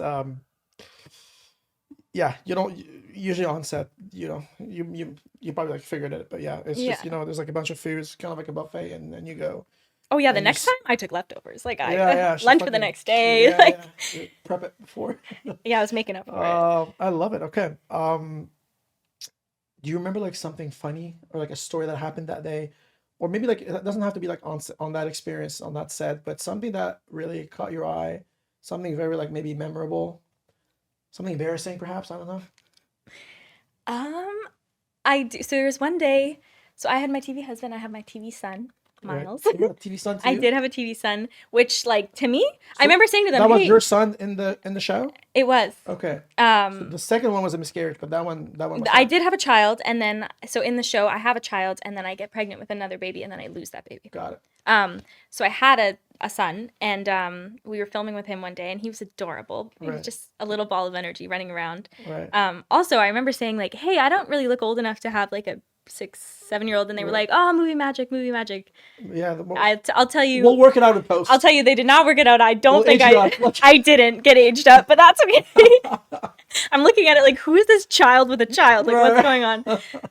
yeah, you don't usually on set, you probably like figured it, but yeah, it's just, Yeah. there's like a bunch of foods, kind of like a buffet, and then you go. Oh yeah, the And you next time I took leftovers. Like Yeah, lunch for the next day. Yeah, Like yeah. You prep it before. yeah, I was making up for it. I love it. Okay. Do you remember like something funny or like a story that happened that day, or maybe like it doesn't have to be like on that experience on that set, but something that really caught your eye, something very like maybe memorable, something embarrassing perhaps. I don't know. I do. So there was one day. So I had my TV husband. I have my TV son, Right. Miles. You got a TV son I too? did have a TV son, which like to me, I So remember saying to them, That was "Hey, your son in the show? it was." Okay. The second one was a miscarriage, but that one was I not. did have a child, and then so in the show I have a child, and then I get pregnant with another baby, and then I lose that baby. Got it. So I had a son, and we were filming with him one day, and he was adorable. He was Right. just a little ball of energy running around. Right. Also, I remember saying like, "Hey, I don't really look old enough to have like a 6-7 year old," and they were Right. like, "Oh, movie magic, movie magic." Yeah. I'll tell you. We'll work it out in post. I'll tell you, they did not work it out. I don't We'll think age you up. I didn't get aged up, but that's okay. I'm looking at it like, who is this child with a child? Like, Right. what's going on?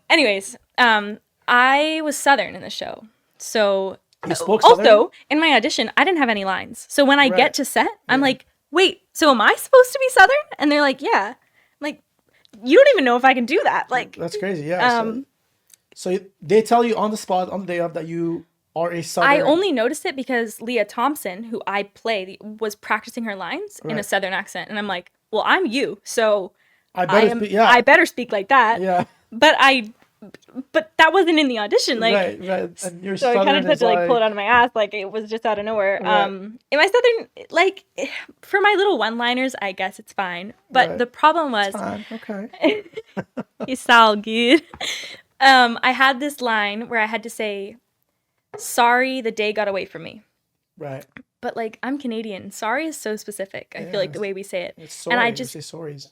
Anyways, I was Southern in the show. So, You spoke Southern? also, in my audition, I didn't have any lines. So when I Right. get to set, I'm Yeah. like, wait, so am I supposed to be Southern? And they're like, yeah. I'm like, you don't even know if I can do that. Like, That's crazy. Yeah. So they tell you on the spot on the day of that you are a Southern. I only noticed it because Leah Thompson, who I play, was practicing her lines in a Right. Southern accent, and I'm like, well, I'm you, so I better speak. Yeah. I better speak like that. Yeah. But that wasn't in the audition, like. Right. Right. And you're So I kind Southern of had is to like pull it out of my ass, like it was just out of nowhere. Right. In my Southern, like, for my little one-liners, I guess it's fine. But Right. the problem was, Fine. Okay. it's all good. I had this line where I had to say, "Sorry, the day got away from me." Right. But like, I'm Canadian. Sorry is so specific. I feel like the way we say it. It's sorry. And I You just say sorries.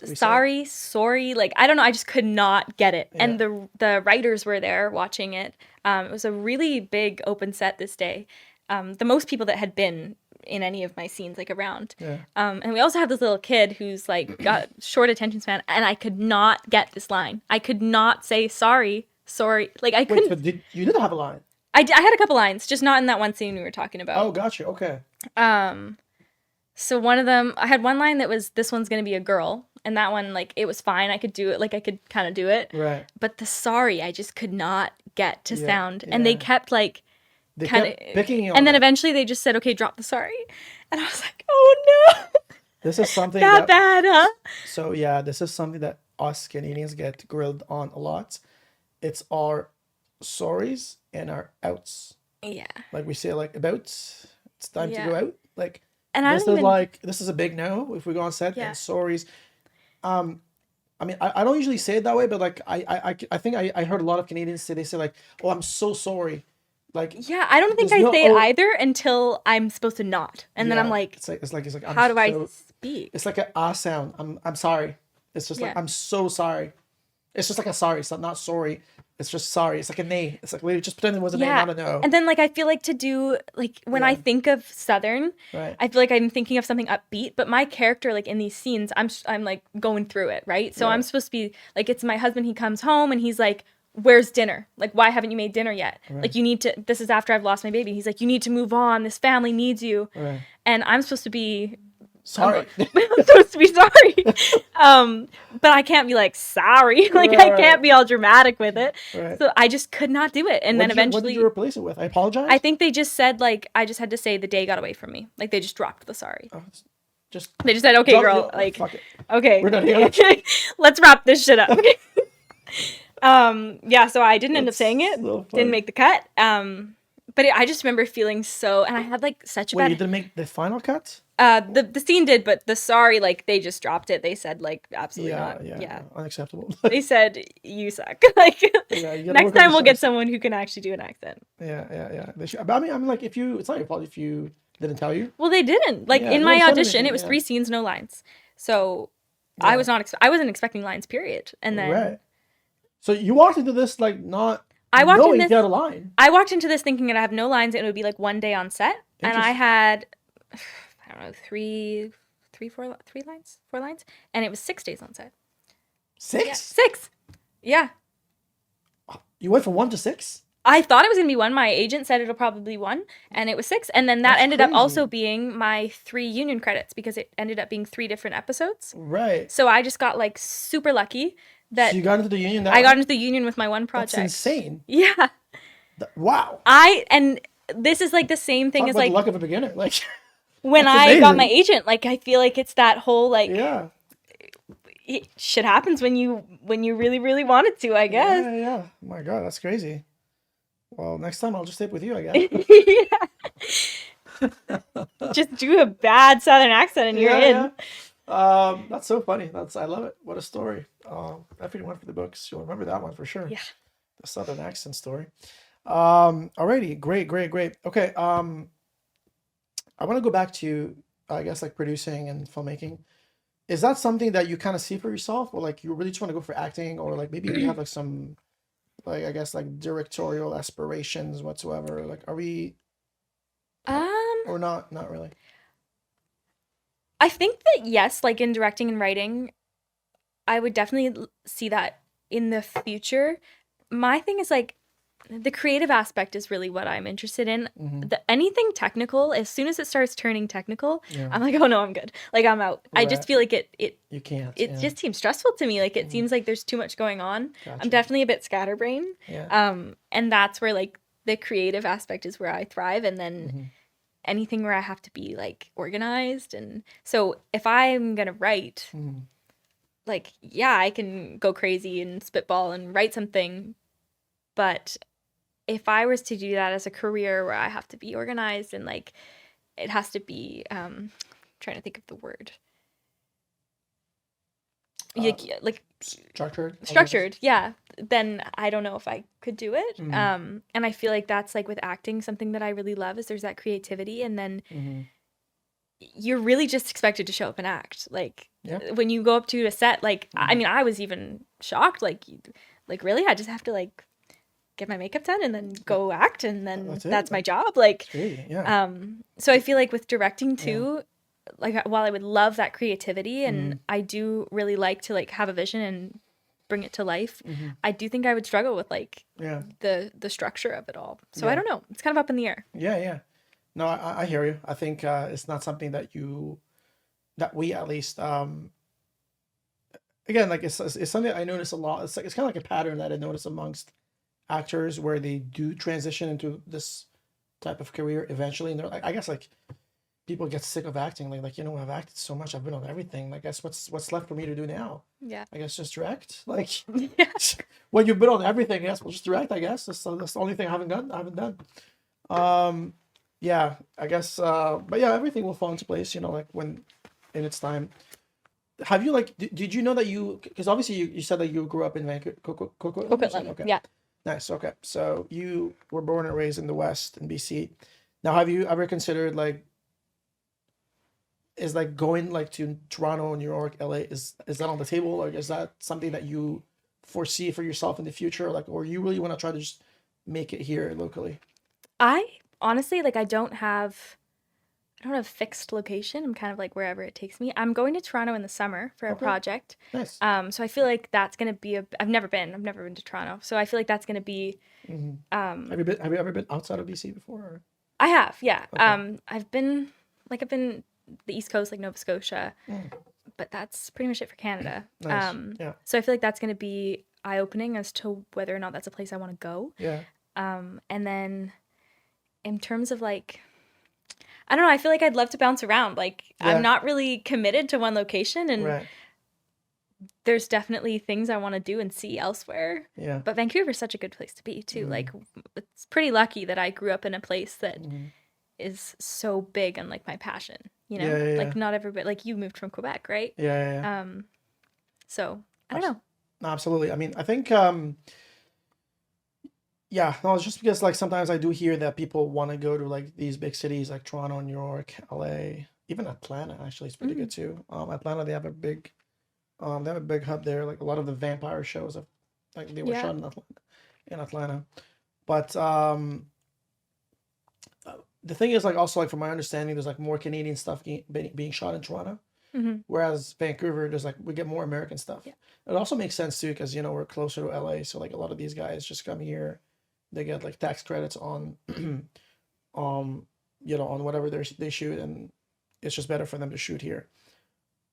we say. sorry, like I don't know, I just could not get it. And Yeah. the writers were there watching it. It was a really big open set this day. The most people that had been in any of my scenes like around. Yeah. And we also have this little kid who's like got short attention span, and I could not get this line. I could not say sorry. Like I couldn't. Wait, but you did have a line. I had a couple lines, just not in that one scene we were talking about. Oh, gotcha. Okay. So one of them, I had one line that was, "This one's gonna be a girl," and that one, like, it was fine. I could do it, like I could kind of do it. Right. But the sorry, I just could not get to Yeah, sound, and they yeah. kept like They kind kept picking you on and then that. eventually they just said, "Okay, drop the sorry," and I was like, "Oh no, This is something that bad, huh?" So yeah, this is something that us Canadians get grilled on a lot. It's our sorries and our outs. Yeah, Like we say, like about it's time Yeah. to go out. Like and I this don't is even. like this is a big no if we go on set. Yeah. And sorries. I mean, I don't usually say it that way, but like I think I heard a lot of Canadians say, they say like, "Oh, I'm so sorry." Like Yeah, I don't think there's I no- say it oh- either until I'm supposed to not, and then I'm yeah, like, it's like I'm "How do I so- speak?" It's like a ah sound. I'm sorry. It's just like Yeah. I'm so sorry. It's just like a sorry. It's not sorry. It's just sorry. It's like a nay. It's like literally just pretend it was a nay, Yeah, not a no. and then like I feel like to do like when I Yeah. think of Southern, Right. I feel like I'm thinking of something upbeat, but my character, like in these scenes, I'm like going through it, right? So I'm Right. supposed to be like, it's my husband. He comes home and he's like, where's dinner? Like, why haven't you made dinner yet? Right. Like, you need to, this is after I've lost my baby. He's like, you need to move on. This family needs you. Right. And I'm supposed to be, Sorry. I'm supposed to be sorry. But I can't be like, sorry. Like, I Right. can't be all dramatic with it. Right. So I just could not do it. And then What eventually, did you replace it with? I apologize. I think they just said, like, I just had to say the day got away from me. Like, they just dropped the sorry. Oh, just They just said, okay, drop- girl, no, like, fuck it. okay, We're done here. let's wrap this shit up. Yeah, so I didn't end up That's saying it, so funny. didn't make the cut. But I just remember feeling so, and I had like such a Wait, you bad, didn't make the final cut? the scene did, but the sorry, like, they just dropped it. They said, like, absolutely Yeah, not. yeah, Yeah. unacceptable. They said, you suck. Like, Yeah, you gotta next work on time we'll get yourself. someone who can actually do an accent. Yeah. They should, but I mean, like, if you, it's not your fault if you didn't tell you. Well, they didn't. Like, Yeah, in no my one said audition, anything, it was yeah. 3 scenes, no lines. So Yeah. I was not, I wasn't expecting lines, period. And then Right. So you walked into this like not I walked in knowing this- you had a line. I walked into this thinking that I have no lines and it would be like one day on set. And I Interesting. had, I don't know, 4 lines. And it was 6 days on set. 6? Yeah. 6. Yeah. You went from 1 to 6? I thought it was going to be 1. My agent said it'll probably be 1. And it was 6. And then that That's ended up crazy. also being my 3 union credits because it ended up being 3 different episodes. Right. So I just got like super lucky that So you got into the union. That I got way? into the union with my one project. That's insane. Yeah. Wow. And this is like the same thing Talk as about like the luck of a beginner. Like, when that's I got my amazing. agent. Like, I feel like it's that whole like yeah. shit happens when you really really want it to, I guess. Yeah. Oh my God, that's crazy. Well, next time I'll just stick with you, I guess. Yeah. Just do a bad southern accent and you're in. That's so funny. I love it. What a story. Definitely one for the books. You'll remember that one for sure. Yeah. The Southern accent story. Alrighty, great. Okay. I want to go back to, I guess, like producing and filmmaking. Is that something that you kind of see for yourself, or like you really just want to go for acting, or like maybe you have like some, like I guess like directorial aspirations whatsoever? Like, are we or not? Not really. I think that yes, like in directing and writing, I would definitely see that in the future. My thing is like the creative aspect is really what I'm interested in. Mm-hmm. Anything technical, as soon as it starts turning technical, Yeah. I'm like, oh no, I'm good. Like, I'm out. I Right. just feel like it You can't. just seems stressful to me. Like, it seems like there's too much going on. Gotcha. I'm definitely a bit scatterbrained. Yeah. And that's where like the creative aspect is where I thrive. And then Mm-hmm. anything where I have to be like organized. And so if I'm gonna write, Mhm. like, yeah, I can go crazy and spitball and write something. But if I was to do that as a career where I have to be organized and like it has to be trying to think of the word. Like structured, yeah, then I don't know if I could do it. Mhm. And I feel like that's like with acting, something that I really love is there's that creativity, and then Mm-hmm. you're really just expected to show up and act. Like, Yeah. when you go up to a set, like, I mean, I was even shocked, like really, I just have to like get my makeup done and then go act, and then That's it. that's my job. Like, Crazy. Yeah. so I feel like with directing too, like, while I would love that creativity and I do really like to like have a vision and bring it to life, I do think I would struggle with like Yeah. the structure of it all. So Yeah. I don't know. It's kind of up in the air. Yeah. No, I hear you. I think it's not something that we at least again, like it's something I notice a lot. It's kind of like a pattern that I notice amongst actors where they do transition into this type of career eventually, and they're like, I guess like people get sick of acting. Like I've acted so much, I've been on everything. Like, I guess what's left for me to do now? Yeah. I guess just direct. Like, Yeah. when you've been on everything, I guess we'll just direct. I guess that's the only thing I haven't done. Yeah, I guess. But yeah, everything will fall into place. Like when in its time. Have you like? Did you know that because obviously you said that you grew up in Vancouver, Coquitlam. Okay. Yeah. Nice. Okay. So you were born and raised in the West in BC. Now, have you ever considered like, is like going like to Toronto, New York, LA, is that on the table? Or is that something that you foresee for yourself in the future? Like, or you really want to try to just make it here locally? I honestly, like, I don't have I don't have a fixed location. I'm kind of like wherever it takes me. I'm going to Toronto in the summer for a Okay. project. Nice. So I feel like that's gonna be I've never been. I've never been to Toronto. So I feel like that's gonna be. Have you ever been outside of BC before? Or? I have, yeah. Okay. I've been the East Coast, like Nova Scotia, but that's pretty much it for Canada. Nice. Yeah. So I feel like that's gonna be eye-opening as to whether or not that's a place I want to go. Yeah. And then in terms of like, I don't know, I feel like I'd love to bounce around. Like Yeah. I'm not really committed to one location, and Right. there's definitely things I want to do and see elsewhere. Yeah. But Vancouver's such a good place to be too. Like it's pretty lucky that I grew up in a place that is so big on like my passion, you know? Yeah. Like not everybody, like you moved from Quebec, right? Yeah. So I don't know. No, absolutely. I mean, I think yeah, no, it's just because like sometimes I do hear that people want to go to like these big cities like Toronto, New York, LA, even Atlanta actually is pretty good too. Atlanta, they have a big hub there. Like a lot of the vampire shows have like they were Yeah. shot in Atlanta. But the thing is like also like from my understanding, there's like more Canadian stuff being shot in Toronto. Whereas Vancouver, there's like we get more American stuff. Yeah. It also makes sense too because we're closer to LA, so like a lot of these guys just come here, they get like tax credits on, on whatever they shoot, and it's just better for them to shoot here.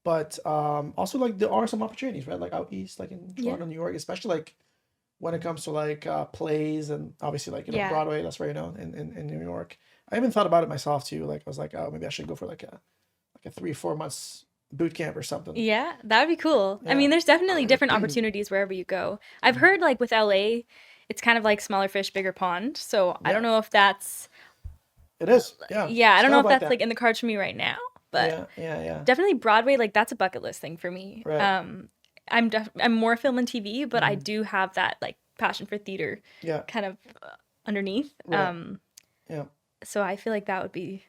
But also like there are some opportunities, right? Like out east, like in Toronto, New York, especially like when it comes to like plays and obviously like Broadway, that's very known in New York. I even thought about it myself too. Like I was like, oh, maybe I should go for like a 3-4 months boot camp or something. Yeah, that would be cool. I Yeah. mean, there's definitely different opportunities wherever you go. I've heard like with LA, it's kind of like smaller fish, bigger pond. So I don't know if that's, It is. Yeah. I It's don't know if kind of that's like in the cards for me right now, but yeah. definitely Broadway, like that's a bucket list thing for me. Right. I'm more film and TV, but I do have that like passion for theater Yeah. kind of underneath. Right. Yeah. So I feel like that'd be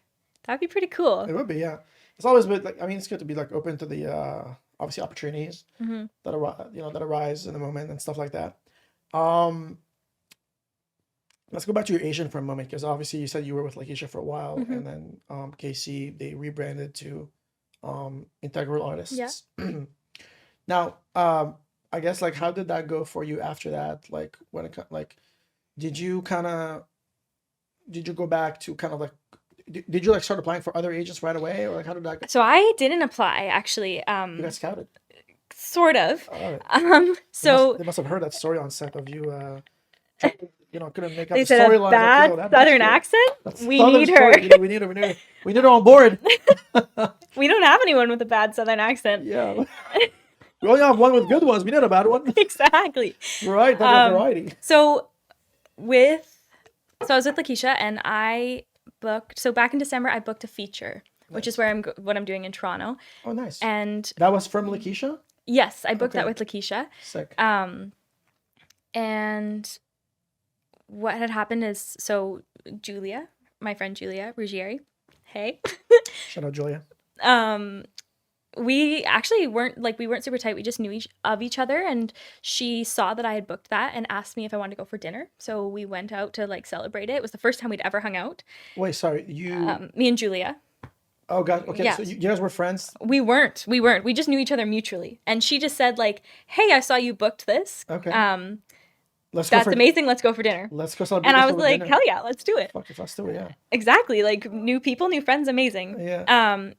pretty cool. It would be, yeah. It's always been like, I mean, it's good to be like open to the obviously opportunities that arise in the moment and stuff like that. Let's go back to your Asian for a moment because obviously you said you were with like Asia for a while, and then KC they rebranded to Integral Artists. Yeah. Now, I guess like how did that go for you after that? Like when it like, did you go back to kind of like? Did you like start applying for other agents right away, or like how did that go? So I didn't apply actually. You got scouted. Sort of. Oh, So they must have heard that story on set of you. Couldn't make up they the said a storyline. bad That Southern good. accent. That's We Southern need her. story. We need her on board. We don't have anyone with a bad Southern accent. Yeah. We only have one with good ones. We need a bad one. Exactly. Right. That's a variety. So I was with Lakeisha and I booked. So back in December, I booked a feature, which is what I'm doing in Toronto. Oh, nice. And That was from Lakeisha? yes, I booked that Okay. with Lakeisha. Sick. And what had happened is, so Julia, my friend Julia Ruggieri, hey, Shout out Julia. we actually weren't super tight. We just knew each other, and she saw that I had booked that and asked me if I wanted to go for dinner. So we went out to like celebrate it. It was the first time we'd ever hung out. Wait, sorry. Me and Julia. Oh, God. Okay. Yes. So you guys were friends? We weren't. We just knew each other mutually. And she just said like, "Hey, I saw you booked this. Okay. Let's go That's for amazing. Let's go for dinner." Let's go celebrate. And I this was over like, dinner. "Hell yeah, let's do it." Fuck if let's do it, yeah. Exactly. Like new people, new friends, amazing. Yeah.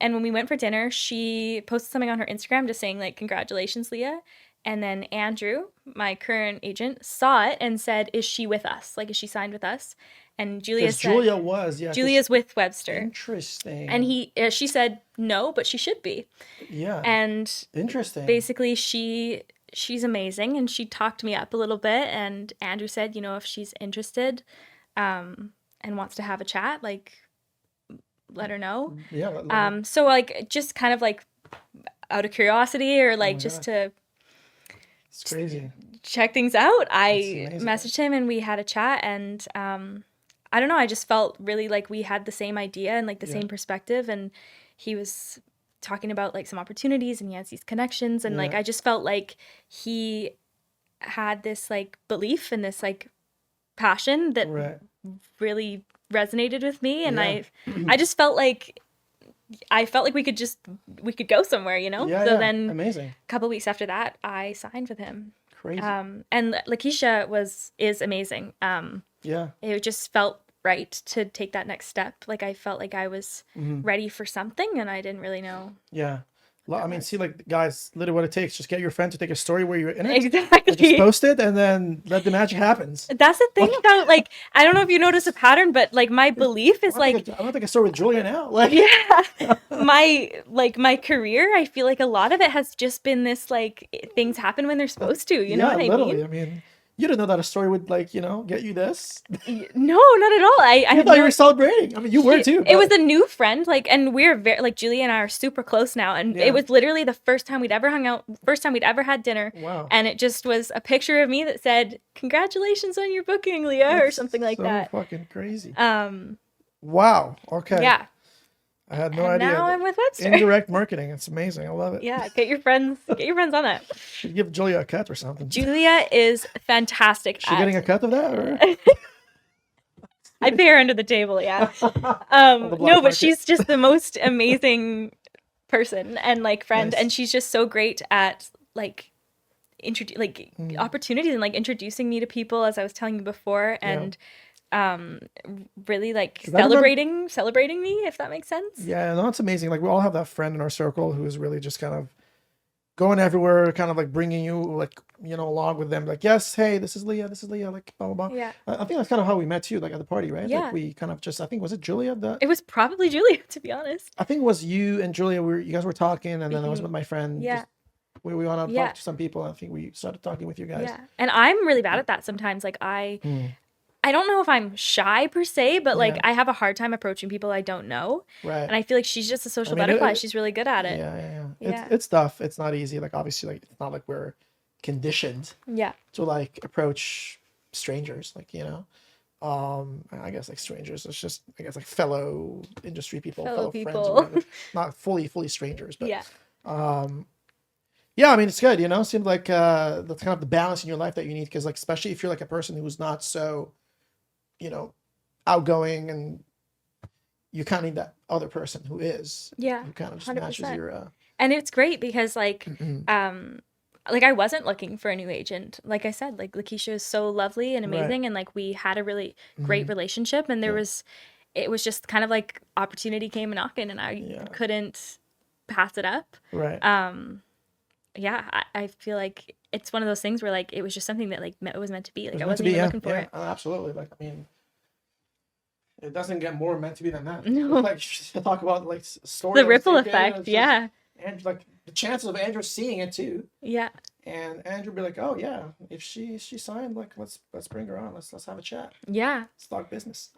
And when we went for dinner, she posted something on her Instagram just saying like, "Congratulations, Leah." And then Andrew, my current agent, saw it and said, "Is she with us? Like, is she signed with us?" And Julia Because said, Julia was, yeah. 'cause- "Julia's with Webster." Interesting. And she said, "No, but she should be." Yeah. And Interesting. basically she's amazing, and she talked me up a little bit, and Andrew said, if she's interested and wants to have a chat, like let her know. Yeah. So like just kind of like out of curiosity or like just to It's crazy. check things out, I amazing. messaged him and we had a chat, and I don't know, I just felt really like we had the same idea and like the same perspective, and he was talking about like some opportunities and he has these connections, and like I just felt like he had this like belief and this like passion that Right. really resonated with me, and Yeah. I just felt like I felt like we could go somewhere, you know? Yeah, So yeah. then Amazing. a couple weeks after that, I signed with him. Crazy. And Lakeisha is amazing. Yeah. It just felt right to take that next step. Like I felt like I was ready for something and I didn't really know. Yeah. I mean, see, like, guys, literally what it takes. Just get your friend to take a story where you're in it. And just Exactly. post it and then let the magic happens. That's the thing about, like, I don't know if you notice a pattern, but like my belief is like, I want to take a story with Julia now. Like, yeah, my career, I feel like a lot of it has just been this, like, things happen when they're supposed to, you know what I literally. mean? I mean, you didn't know that a story would, like, get you this. No, not at all. I I had thought you no, were celebrating. I mean, you were too. it was but- a new friend, like, and we're very, like, Julia and I are super close now, and Yeah. it was literally the first time we'd ever hung out, first time we'd ever had dinner. Wow. And it just was a picture of me that said, "Congratulations on your booking, Leah," or That's something like so that. fucking crazy. Um, Wow. Okay. yeah. I had no And idea. now I'm with Webster. Indirect marketing. It's amazing. I love it. Yeah, get your friends on that. Should give Julia a cut or something. Julia is fantastic. She getting a cut of that? Or? I'd pay her under the table, yeah. black No, but market. she's just the most amazing person and, like, friend, Nice. and she's just so great at, like, Mm. opportunities and, like, introducing me to people, as I was telling you before, and really, like, 'Cause I remember- celebrating me, if that makes sense. Yeah, no, it's amazing. Like, we all have that friend in our circle who is really just kind of going everywhere, kind of like bringing you, like, along with them. Like, yes, hey, this is Leah, like, blah, blah, blah. Yeah. I think that's kind of how we met too, like at the party, right? Yeah. Like, we kind of just, I think, was it Julia? It was probably Julia, to be honest. I think it was you and Julia. You guys were talking, and then I was with my friend. Yeah. Just, we went to Yeah. talk to some people. And I think we started talking with you guys. Yeah. And I'm really bad at that sometimes. Like, I don't know if I'm shy per se, but, like, Yeah. I have a hard time approaching people I don't know. Right. And I feel like she's just a social mean, butterfly. She's really good at it. Yeah. Yeah. It's tough. It's not easy. Like, obviously, like, it's not like we're conditioned Yeah. to, like, approach strangers, like, I guess, like, strangers. It's just, I guess, like, fellow industry people, Fellow friends, people. or whatever. Not fully strangers, but Yeah. yeah, I mean, it's good, seems like that's kind of the balance in your life that you need, because, like, especially if you're like a person who's not so, outgoing, and you kind of need that other person who is, Yeah. who kind of just 100%. matches your And it's great because, like, I wasn't looking for a new agent. Like I said, like, Lakeisha is so lovely and amazing, and, like, we had a really great relationship, and it was just kind of like opportunity came knocking, and I couldn't pass it up. right. Yeah, I feel like it's one of those things where, like, it was just something that, like, it was meant to be. Like, It's I meant to wasn't be, even yeah, looking for it. absolutely. Like, I mean, it doesn't get more meant to be than that. No. Like, talk about, like, story. The ripple effect, yeah. And, like, the chances of Andrew seeing it too, Yeah. and Andrew be like, oh yeah, if she signed, like, let's bring her on. Let's have a chat. Yeah. Let's talk business.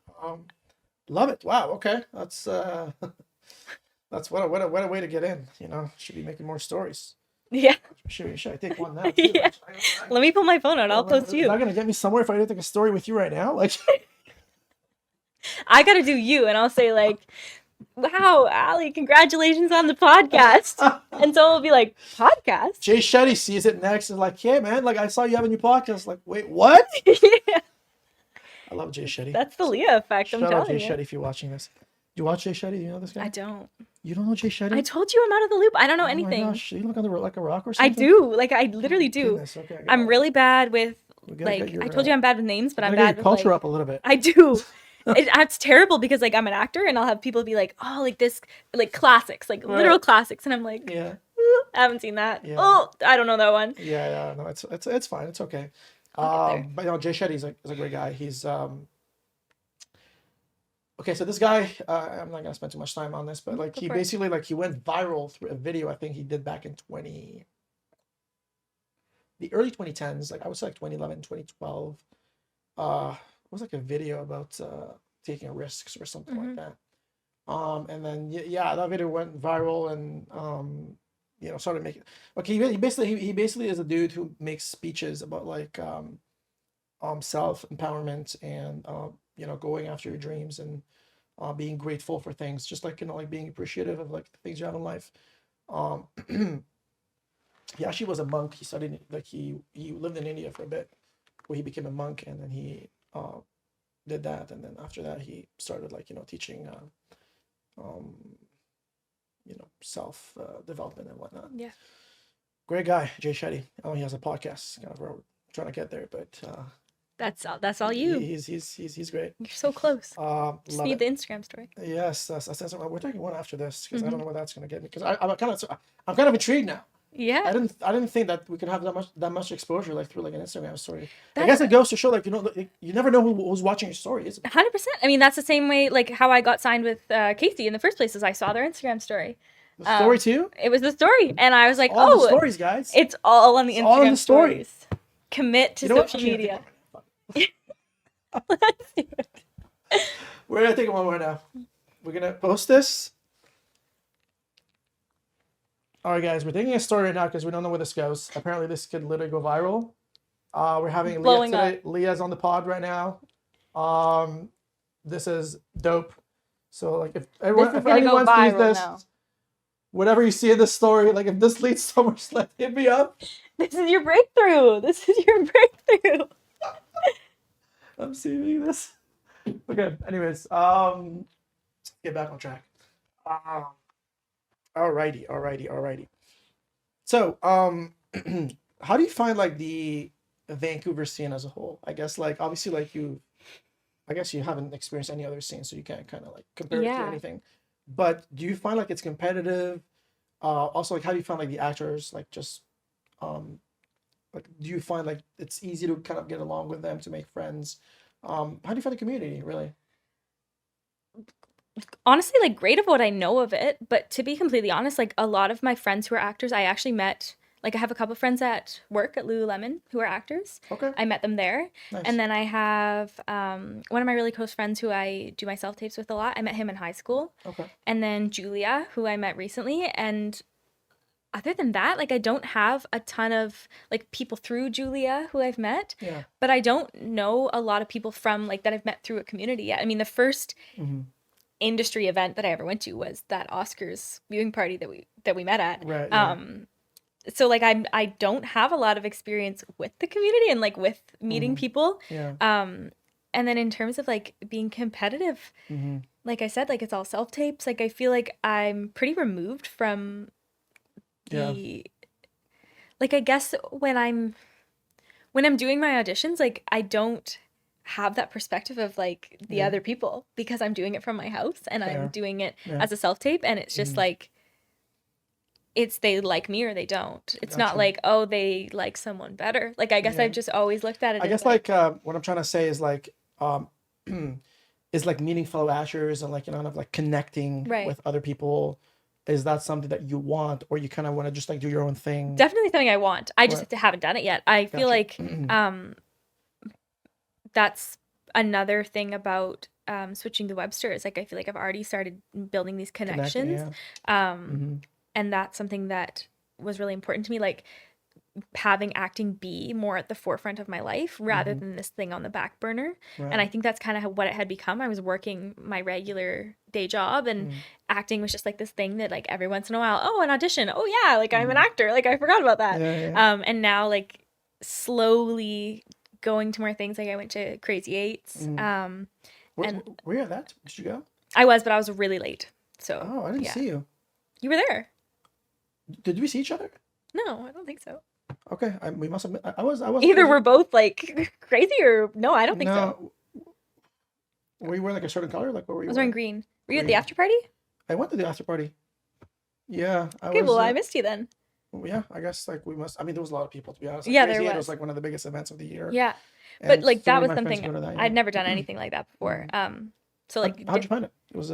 Love it. Wow. Okay. That's that's what a way to get in. Should be making more stories. Yeah. Should I take one now? Too? Yeah. Let me pull my phone out. I'll post Is you. that gonna get me somewhere if I did take a story with you right now? Like, I gotta do you, and I'll say, like, wow, Allie, congratulations on the podcast. And someone will be like, podcast? Jay Shetty sees it next and is like, hey man, like, I saw you have a new podcast. Like, wait, what? Yeah. I love Jay Shetty. That's the Leah effect, I'm Shout out telling Jay you. Shetty if you're watching this. Do you watch Jay Shetty? Do you know this guy? I don't. You don't know Jay Shetty? I told you I'm out of the loop. I don't know Oh my anything. gosh, you look on the like a rock or I something? do. Like, I literally do. Goodness, okay, I I'm gotta- really bad with, we gotta like, get your, I told you I'm bad with names, but I'm gotta get bad your with, culture like, up a little bit. I do. It's terrible because, like, I'm an actor, and I'll have people be like, oh, like, this, like, classics, like, literal Right. classics. And I'm like, Yeah. I haven't seen that. Yeah. Oh, I don't know that one. Yeah, no, it's fine. It's okay. I'll get there. But Jay Shetty is a great guy. He's okay. So this guy, I'm not gonna spend too much time on this, but, like, Go he for it. basically, like, he went viral through a video I think he did back in the early 2010s, like, I would say, like, 2011, 2012. It was like a video about taking risks or something like that. And then yeah, that video went viral, and started making. Okay, he basically is a dude who makes speeches about, like, self empowerment, and going after your dreams, and being grateful for things, just like, like, being appreciative of, like, the things you have in life. He actually was a monk. He studied, like, he lived in India for a bit, where he became a monk, and then he did that, and then after that he started, like, teaching self development and whatnot. Yeah. Great guy, Jay Shetty. Oh, he has a podcast. Kind of where we're trying to get there, but That's all you. he's great. You're so close. Just Love need it. the Instagram story. Yes, that's we're taking one after this because I don't Mhm. know what that's gonna get me because I'm kind of intrigued now. Yeah. I didn't think that we could have that much exposure like through like an Instagram story. I That's- guess it goes to show like you never know who's watching your story, is it? 100%. I mean, that's the same way like how I got signed with Casey in the first place is I saw their Instagram story. The story too. It was the story, and I was like, All the oh, stories, guys. it's all on the It's Instagram all in the story. stories. Commit to You know what? social media. Let's do it. We're gonna take one more now. We're gonna post this. All right, guys, we're taking a story right now because we don't know where this goes. Apparently, this could literally go viral. We're having Leah Blowing today. up. Leah's on the pod right now. This is dope. So, like, if This is gonna go anyone sees viral this, now. whatever you see in this story, like, if this leads somewhere, just hit me up. This is your breakthrough. This is your breakthrough. I'm seeing this. Okay. Anyways, get back on track. Alrighty. So, how do you find like the Vancouver scene as a whole? I guess like obviously like I guess you haven't experienced any other scene, so you can't kind of like compare it to Yeah. anything. But do you find like it's competitive? Also, like how do you find like the actors like just like do you find like it's easy to kind of get along with them to make friends? How do you find the community really? Honestly, like great of what I know of it, but to be completely honest, like a lot of my friends who are actors, I actually met. Like I have a couple friends at work at Lululemon who are actors. Okay. I met them there. Nice. And then I have one of my really close friends who I do my self-tapes with a lot. I met him in high school. Okay. And then Julia, who I met recently. And other than that, like I don't have a ton of like people through Julia who I've met. Yeah. But I don't know a lot of people from like that I've met through a community yet. I mean, the first industry event that I ever went to was that Oscars viewing party that we met at. Right. Yeah. So like I don't have a lot of experience with the community and like with meeting people. Yeah. And then in terms of like being competitive, like I said, like it's all self tapes. Like I feel like I'm pretty removed from the like I guess when I'm doing my auditions, like I don't have that perspective of like the other people because I'm doing it from my house and Fair. I'm doing it as a self tape, and it's just like it's they like me or they don't. It's not Gotcha. like, oh, they like someone better. Like I guess I've just always looked at it I as guess like what I'm trying to say is like is like meeting fellow actors and like kind of like connecting Right. with other people. Is that something that you want, or you kind of want to just like do your own thing? definitely something I want. I just Right. haven't done it yet. I feel Gotcha. like that's another thing about switching to Webster. Is like I feel like I've already started building these Connecting, connections. And that's something that was really important to me, like having acting be more at the forefront of my life rather than this thing on the back burner. Right. And I think that's kind of what it had become. I was working my regular day job and acting was just like this thing that like every once in a while, oh, an audition. Oh yeah, like I'm an actor. Like I forgot about that. Yeah. And now like slowly going to more things. Like I went to Crazy Eights. Were you at that? Did you go? I was, but I was really late. So Oh, I didn't yeah. see you. You were there. Did we see each other? No, I don't think so. Okay, we must have. I was. Either we're both like crazy or no, I don't think so. Were you wearing like a certain color? Like what were I you was wearing? wearing green. Were you at the Green. after party? I went to the after party. Yeah. Okay, well, I missed you then. Yeah, I guess like we must. I mean, there was a lot of people to be honest. Yeah, Crazy there Eight was. like one of the biggest events of the year. Yeah, And but like so that many was of my friends something go to that, yeah. I'd never done anything like that before. So like How'd you find it? It was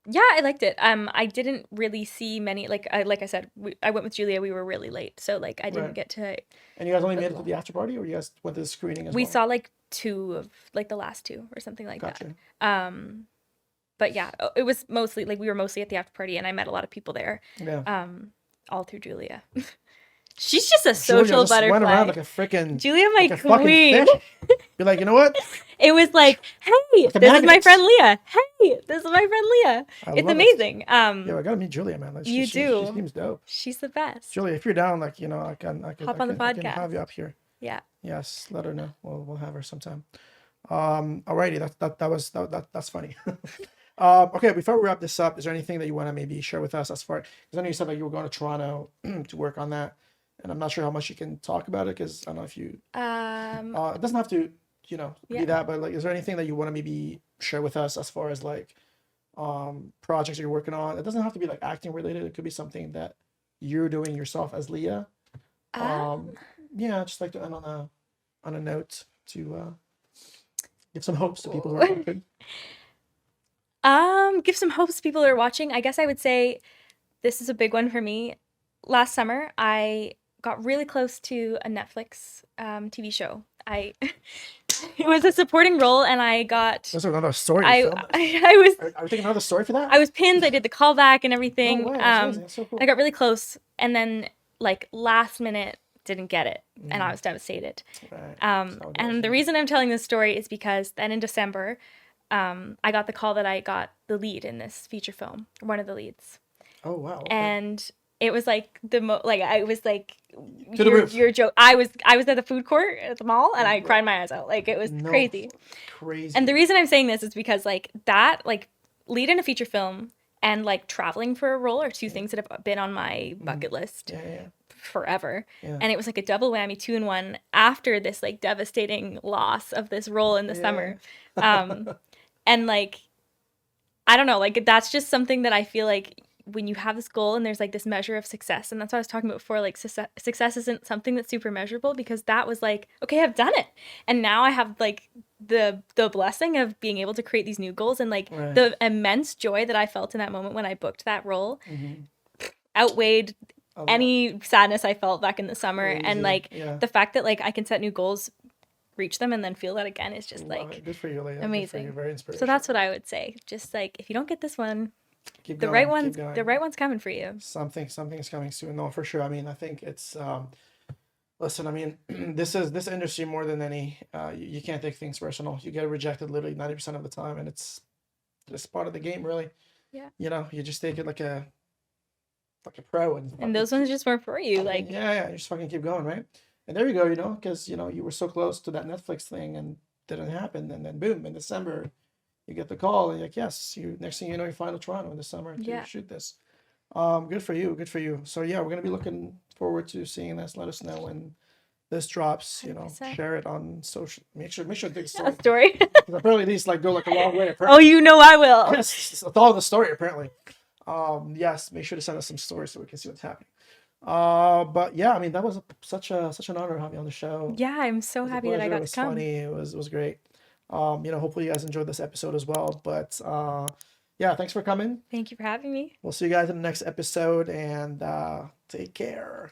yeah, I liked it. I didn't really see many like I said, I went with Julia. We were really late, so like I didn't Right. get to. and you guys only made it to the after party, or you guys went to the screening as We well? saw like two of like the last two or something like Gotcha. that. But yeah, it was mostly like we were mostly at the after party, and I met a lot of people there. Yeah. All through Julia. She's just a Julia social just butterfly. went around like a freaking Julia, my like a fucking queen. fish. You're like, you know what? It was like, hey, a this is my magnet. friend Leah. Hey, this is my friend Leah. I It's love it. amazing. Yeah, I gotta meet Julia, man. Like, You she do. seems dope. She's the best. Julia, if you're down, like you know, I can Hop on the I can podcast. have you up here. Yeah. Yes, let her know. We'll have her sometime. Alrighty, that's funny. Okay, before we wrap this up, is there anything that you want to maybe share with us as far, because I know you said like you were going to Toronto to work on that, and I'm not sure how much you can talk about it because I don't know if you, it doesn't have to, be Yeah. that, but like, is there anything that you want to maybe share with us as far as like projects you're working on? It doesn't have to be like acting related. It could be something that you're doing yourself as Leah. Uh, Um, yeah, just like to end on a note to give some hopes to people who are watching. give some hopes to people who are watching. I guess I would say this is a big one for me. Last summer, I got really close to a Netflix TV show. It was a supporting role, and I got That's another story to I film. I was Are we taking another story for that? I was pinned. I did the callback and No everything. way, that's amazing. That's so cool. I got really close, and then like last minute didn't get it, and I was devastated. Right. That's how it goes, And the yeah. reason I'm telling this story is because then in December, I got the call that I got the lead in this feature film, one of the leads, Oh wow. Okay. and it was like I was like To the roof. your joke. I was at the food court at the mall, and I cried my eyes out. Like it was No, crazy. crazy. And the reason I'm saying this is because like that like lead in a feature film and like traveling for a role are two things that have been on my bucket list Yeah. forever. Yeah. And it was like a double whammy, 2-in-1 after this like devastating loss of this role in the summer. And like I don't know, like that's just something that I feel like when you have this goal and there's like this measure of success, and that's what I was talking about before, like success isn't something that's super measurable, because that was like, okay, I've done it. And now I have like the blessing of being able to create these new goals, and like Right. the immense joy that I felt in that moment when I booked that role outweighed A lot. any sadness I felt back in the summer. And Crazy. like Yeah. the fact that like I can set new goals, reach them, and then feel that again is just Love like it. Good for you, Leah. Good for amazing. you. Very inspirational. So that's what I would say. Just like if you don't get this one, Keep the going, right keep one's going. the right one's coming for you. Something is coming soon. No, for sure. I mean, I think it's listen, I mean, this industry more than any, you can't take things personal. You get rejected literally 90% of the time, and it's just part of the game, really. Yeah. You just take it like a pro, and And those ones just weren't for you. Like yeah, you just fucking keep going, right? And there you go, because you were so close to that Netflix thing and didn't happen, and then boom, in December, you get the call, and you're like, yes, next thing you know, you fly to Toronto in the summer to Yeah. shoot this. Good for you, good for you. So yeah, we're gonna be looking forward to seeing this. Let us know when this drops. 100%. Share it on social. Make sure to take a a story. story. 'Cause apparently these like go like a long way. Oh, Apparently. you know I will. Yes, it's all the story apparently. Yes, make sure to send us some stories so we can see what's happening. But yeah, I mean that was such an honor to have you on the show. Yeah, I'm so It was a happy that I pleasure. got It to was come. funny. It was great. Hopefully you guys enjoyed this episode as well. But yeah, thanks for coming. Thank you for having me. We'll see you guys in the next episode, and take care.